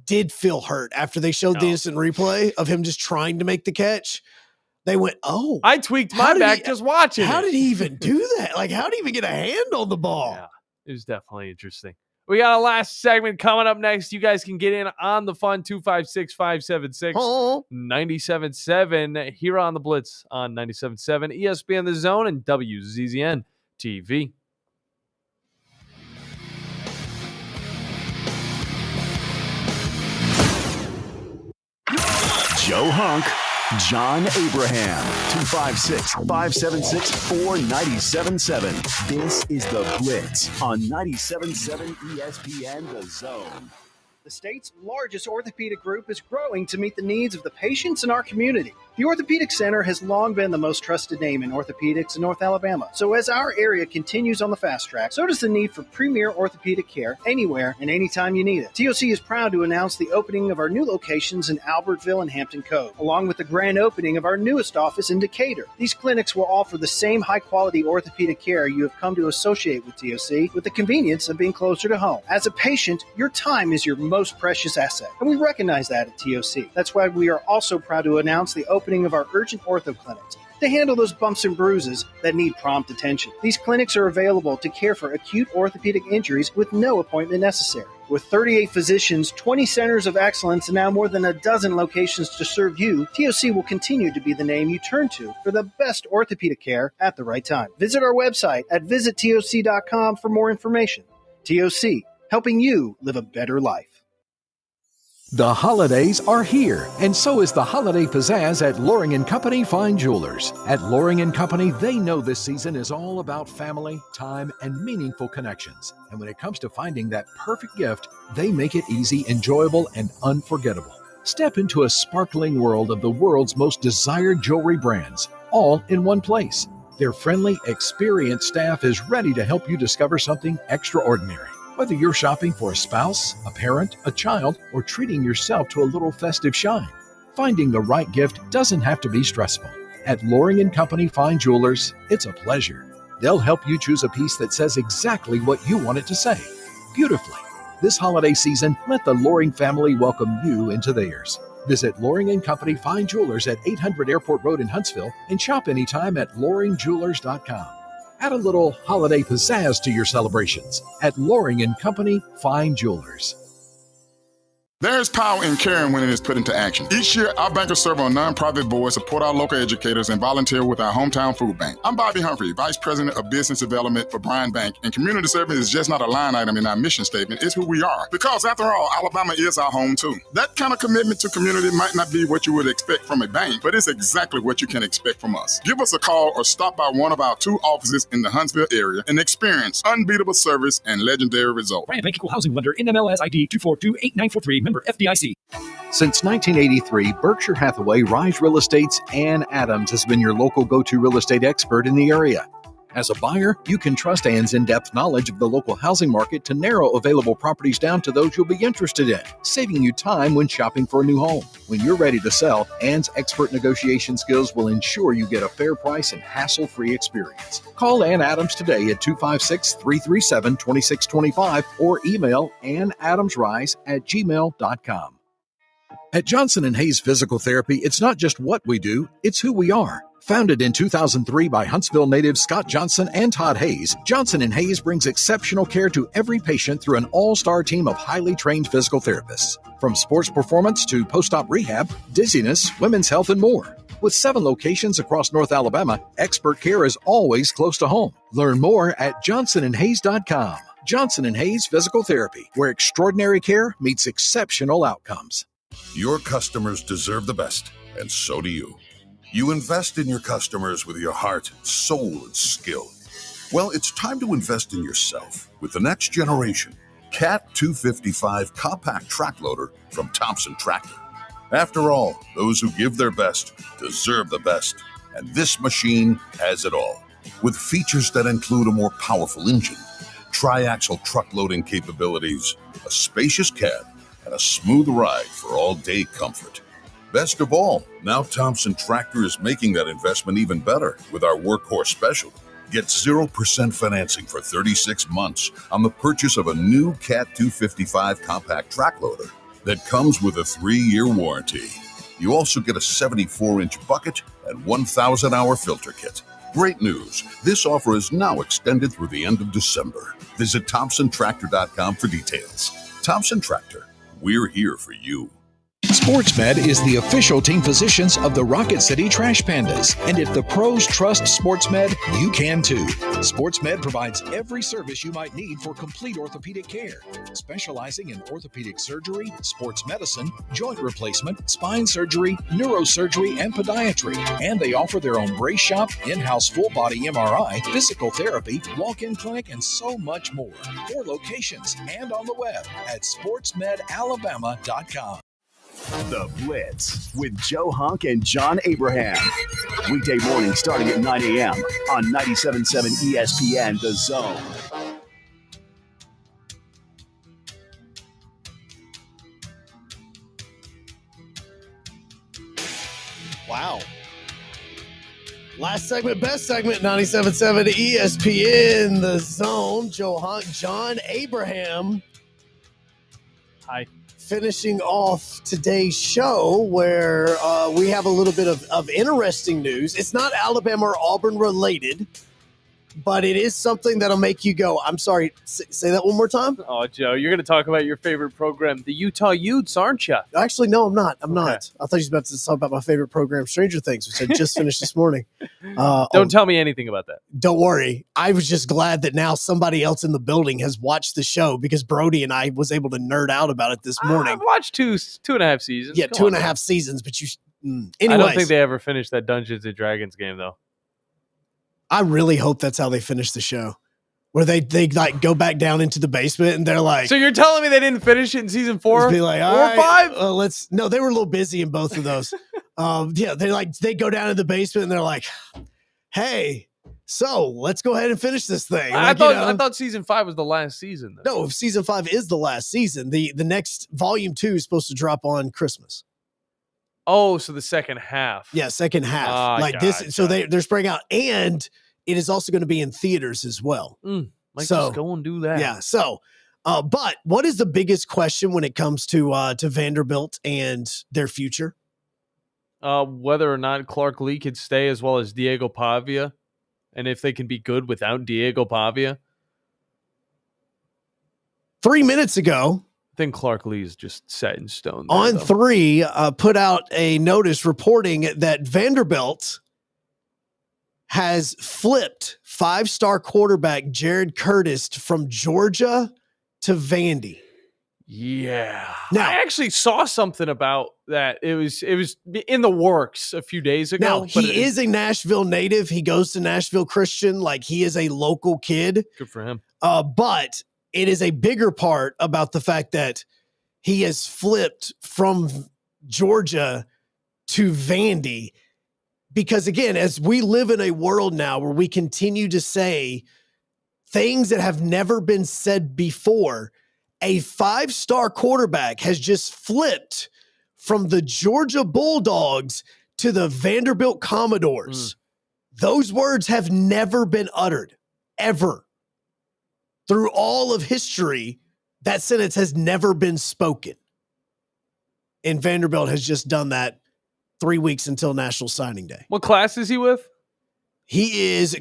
did feel hurt after they showed the instant replay of him just trying to make the catch. They went, oh. I tweaked my back just watching How did he even do that? Like, how did he even get a hand on the ball? Yeah. It was definitely interesting. We got a last segment coming up next. You guys can get in on the fun, 256-576-97.7 here on the Blitz on 97.7 ESPN The Zone and WZZN TV. Joe Hunk, John Abraham, 256-576-4977. This is the Blitz on 97.7 ESPN The Zone. The state's largest orthopedic group is growing to meet the needs of the patients in our community. The Orthopedic Center has long been the most trusted name in orthopedics in North Alabama. So as our area continues on the fast track, so does the need for premier orthopedic care anywhere and anytime you need it. TOC is proud to announce the opening of our new locations in Albertville and Hampton Cove, along with the grand opening of our newest office in Decatur. These clinics will offer the same high-quality orthopedic care you have come to associate with TOC, with the convenience of being closer to home. As a patient, your time is your most precious asset, and we recognize that at TOC. That's why we are also proud to announce the opening of our urgent ortho clinics to handle those bumps and bruises that need prompt attention. These clinics are available to care for acute orthopedic injuries with no appointment necessary. With 38 physicians, 20 centers of excellence, and now more than a dozen locations to serve you, TOC will continue to be the name you turn to for the best orthopedic care at the right time. Visit our website at visittoc.com for more information. TOC, helping you live a better life. The holidays are here, and so is the holiday pizzazz at Loring & Company Fine Jewelers. At Loring & Company, they know this season is all about family, time, and meaningful connections. And when it comes to finding that perfect gift, they make it easy, enjoyable, and unforgettable. Step into a sparkling world of the world's most desired jewelry brands, all in one place. Their friendly, experienced staff is ready to help you discover something extraordinary. Whether you're shopping for a spouse, a parent, a child, or treating yourself to a little festive shine, finding the right gift doesn't have to be stressful. At Loring & Company Fine Jewelers, it's a pleasure. They'll help you choose a piece that says exactly what you want it to say, beautifully. This holiday season, let the Loring family welcome you into theirs. Visit Loring & Company Fine Jewelers at 800 Airport Road in Huntsville and shop anytime at loringjewelers.com. Add a little holiday pizzazz to your celebrations at Loring & Company Fine Jewelers. There's power in caring when it is put into action. Each year, our bankers serve on nonprofit boards, support our local educators, and volunteer with our hometown food bank. I'm Bobby Humphrey, Vice President of Business Development for Bryan Bank, and community service is just not a line item in our mission statement, it's who we are. Because after all, Alabama is our home too. That kind of commitment to community might not be what you would expect from a bank, but it's exactly what you can expect from us. Give us a call or stop by one of our 2 offices in the Huntsville area and experience unbeatable service and legendary results. Bryan Bank Equal Housing Lender, NMLS ID 2428943, member FDIC. Since 1983, Berkshire Hathaway Rise Real Estate's Ann Adams has been your local go-to real estate expert in the area. As a buyer, you can trust Ann's in-depth knowledge of the local housing market to narrow available properties down to those you'll be interested in, saving you time when shopping for a new home. When you're ready to sell, Ann's expert negotiation skills will ensure you get a fair price and hassle-free experience. Call Ann Adams today at 256-337-2625 or email annadamsrise@gmail.com. At Johnson & Hayes Physical Therapy, it's not just what we do, it's who we are. Founded in 2003 by Huntsville natives Scott Johnson and Todd Hayes, Johnson & Hayes brings exceptional care to every patient through an all-star team of highly trained physical therapists. From sports performance to post-op rehab, dizziness, women's health, and more. With 7 locations across North Alabama, expert care is always close to home. Learn more at johnsonandhayes.com. Johnson & Hayes Physical Therapy, where extraordinary care meets exceptional outcomes. Your customers deserve the best, and so do you. You invest in your customers with your heart, soul, and skill. Well, it's time to invest in yourself with the next generation Cat 255 compact track loader from Thompson Tractor. After all, those who give their best deserve the best, and this machine has it all. With features that include a more powerful engine, tri-axle truck loading capabilities, a spacious cab, and a smooth ride for all-day comfort. Best of all, now Thompson Tractor is making that investment even better with our Workhorse Special. Get 0% financing for 36 months on the purchase of a new Cat 255 compact track loader that comes with a 3-year warranty. You also get a 74-inch bucket and 1,000-hour filter kit. Great news! This offer is now extended through the end of December. Visit ThompsonTractor.com for details. Thompson Tractor. We're here for you. SportsMed is the official team physicians of the Rocket City Trash Pandas. And if the pros trust SportsMed, you can too. SportsMed provides every service you might need for complete orthopedic care, specializing in orthopedic surgery, sports medicine, joint replacement, spine surgery, neurosurgery, and podiatry. And they offer their own brace shop, in-house full-body MRI, physical therapy, walk-in clinic, and so much more. 4 locations and on the web at sportsmedalabama.com. The Blitz with Joe Hunk and John Abraham. Weekday morning starting at 9 a.m. on 97.7 ESPN The Zone. Wow. Last segment, best segment, 97.7 ESPN The Zone. Joe Hunk, John Abraham. Hi. Finishing off today's show where we have a little bit of interesting news. It's not Alabama or Auburn related, but it is something that'll make you go, I'm sorry, say that one more time? Oh, Joe, you're going to talk about your favorite program, the Utah Utes, aren't you? Actually, no, I'm not. I'm not. I thought you were about to talk about my favorite program, Stranger Things, which I just finished this morning. Don't tell me anything about that. Don't worry. I was just glad that now somebody else in the building has watched the show because Brody and I was able to nerd out about it this morning. I've watched two and a half seasons. Yeah, Come on, 2.5 man. seasons, but you anyways. I don't think they ever finished that Dungeons and Dragons game, though. I really hope that's how they finish the show, where they like go back down into the basement and they're like. So you're telling me they didn't finish it in season 4? Be like, or all right, 5? No, they were a little busy in both of those. Yeah, they go down to the basement and they're like, hey, so let's go ahead and finish this thing. I thought season 5 was the last season. Though. No, season 5 is the last season. The next volume 2 is supposed to drop on Christmas. Oh, so the second half. Yeah, second half. So they're spreading out, and it is also going to be in theaters as well. Just go and do that. Yeah. So, but what is the biggest question when it comes to Vanderbilt and their future? Whether or not Clark Lee could stay, as well as Diego Pavia, and if they can be good without Diego Pavia. 3 minutes ago, I think Clark Lee is just set in stone. On 3, put out a notice reporting that Vanderbilt has flipped 5-star quarterback Jared Curtis from Georgia to Vandy. Yeah. Now, I actually saw something about that. It was in the works a few days ago. Now, he is a Nashville native. He goes to Nashville Christian. Like, he is a local kid. Good for him. But it is a bigger part about the fact that he has flipped from Georgia to Vandy. Because, again, as we live in a world now where we continue to say things that have never been said before, a 5-star quarterback has just flipped from the Georgia Bulldogs to the Vanderbilt Commodores. Those words have never been uttered, ever. Through all of history, that sentence has never been spoken. And Vanderbilt has just done that 3 weeks until National Signing Day. What class is he with?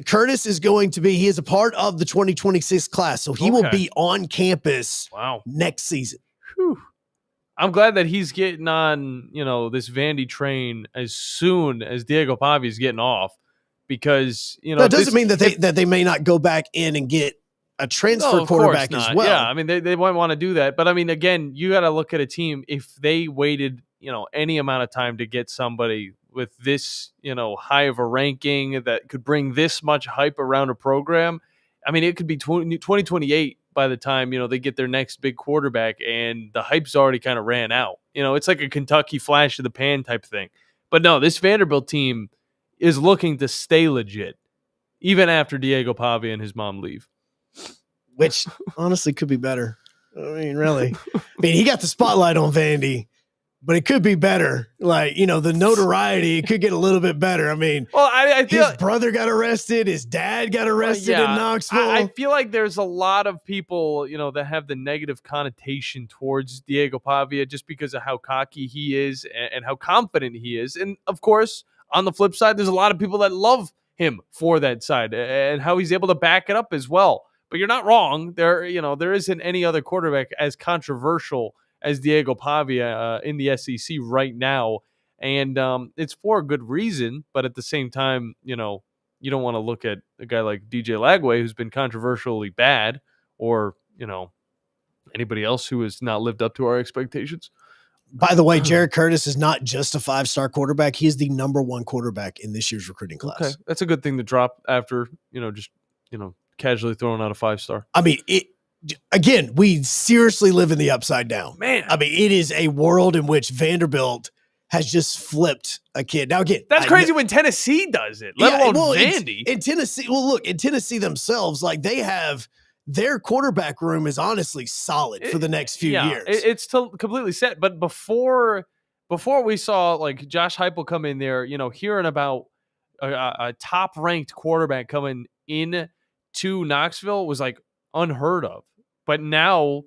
Curtis is going to be, he is a part of the 2026 class. So he will be on campus next season. Whew. I'm glad that he's getting on, this Vandy train as soon as Diego Pavia is getting off, because, that doesn't mean that they may not go back in and get a transfer quarterback as well. Yeah, I mean, they might want to do that. But, I mean, again, you got to look at a team. If they waited, any amount of time to get somebody with this, high of a ranking that could bring this much hype around a program, I mean, it could be 2028 by the time, they get their next big quarterback and the hype's already kind of ran out. It's like a Kentucky flash of the pan type thing. But no, this Vanderbilt team is looking to stay legit, even after Diego Pavia and his mom leave. Which honestly could be better. I mean, really. I mean, he got the spotlight on Vandy, but it could be better. Like, the notoriety, it could get a little bit better. I mean, I feel his brother got arrested. His dad got arrested in Knoxville. I feel like there's a lot of people, that have the negative connotation towards Diego Pavia just because of how cocky he is and how confident he is. And, of course, on the flip side, there's a lot of people that love him for that side and how he's able to back it up as well. But you're not wrong. There isn't any other quarterback as controversial as Diego Pavia in the SEC right now. And it's for a good reason. But at the same time, you don't want to look at a guy like DJ Lagway, who's been controversially bad, or, anybody else who has not lived up to our expectations. By the way, Jared Curtis is not just a 5-star quarterback. He is the number 1 quarterback in this year's recruiting class. Okay. That's a good thing to drop after, casually throwing out a 5-star. I mean, again, we seriously live in the upside down. Man. I mean, it is a world in which Vanderbilt has just flipped a kid. Now, again, that's crazy when Tennessee does it, let alone Vandy. In Tennessee, in Tennessee themselves, like, they have their quarterback room is honestly solid for the next few years. It's still completely set. But before we saw like Josh Heupel come in there, hearing about a top-ranked quarterback coming in to Knoxville was like unheard of. But now,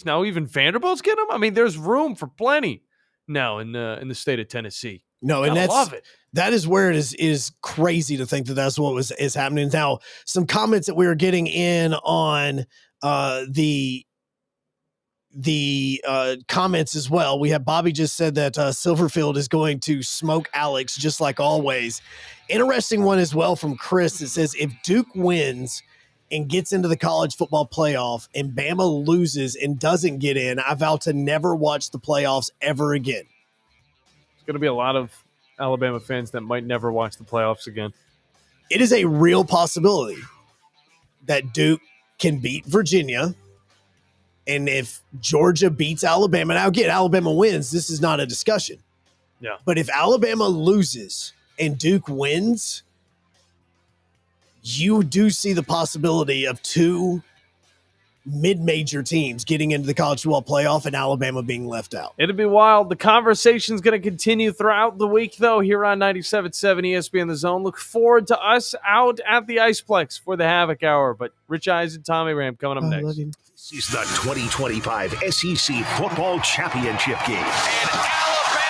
now even Vanderbilt's getting him. I mean, there's room for plenty now in the state of Tennessee. No, and love it. That is where it is crazy to think that that's what is happening. Now, some comments that we were getting in on the comments as well. We have Bobby just said that Silverfield is going to smoke Alex just like always. Interesting one as well from Chris. It says, if Duke wins and gets into the college football playoff and Bama loses and doesn't get in, I vow to never watch the playoffs ever again. There's going to be a lot of Alabama fans that might never watch the playoffs again. It is a real possibility that Duke can beat Virginia. And if Georgia beats Alabama, now again, Alabama wins, this is not a discussion. Yeah. But if Alabama loses and Duke wins, you do see the possibility of two mid-major teams getting into the college football playoff and Alabama being left out. It'd be wild. The conversation's going to continue throughout the week, though, here on 97.7 ESPN The Zone. Look forward to us out at the Iceplex for the Havoc Hour. But Rich Eisen and Tommy Ram coming up next. This is the 2025 SEC Football Championship game. And Alabama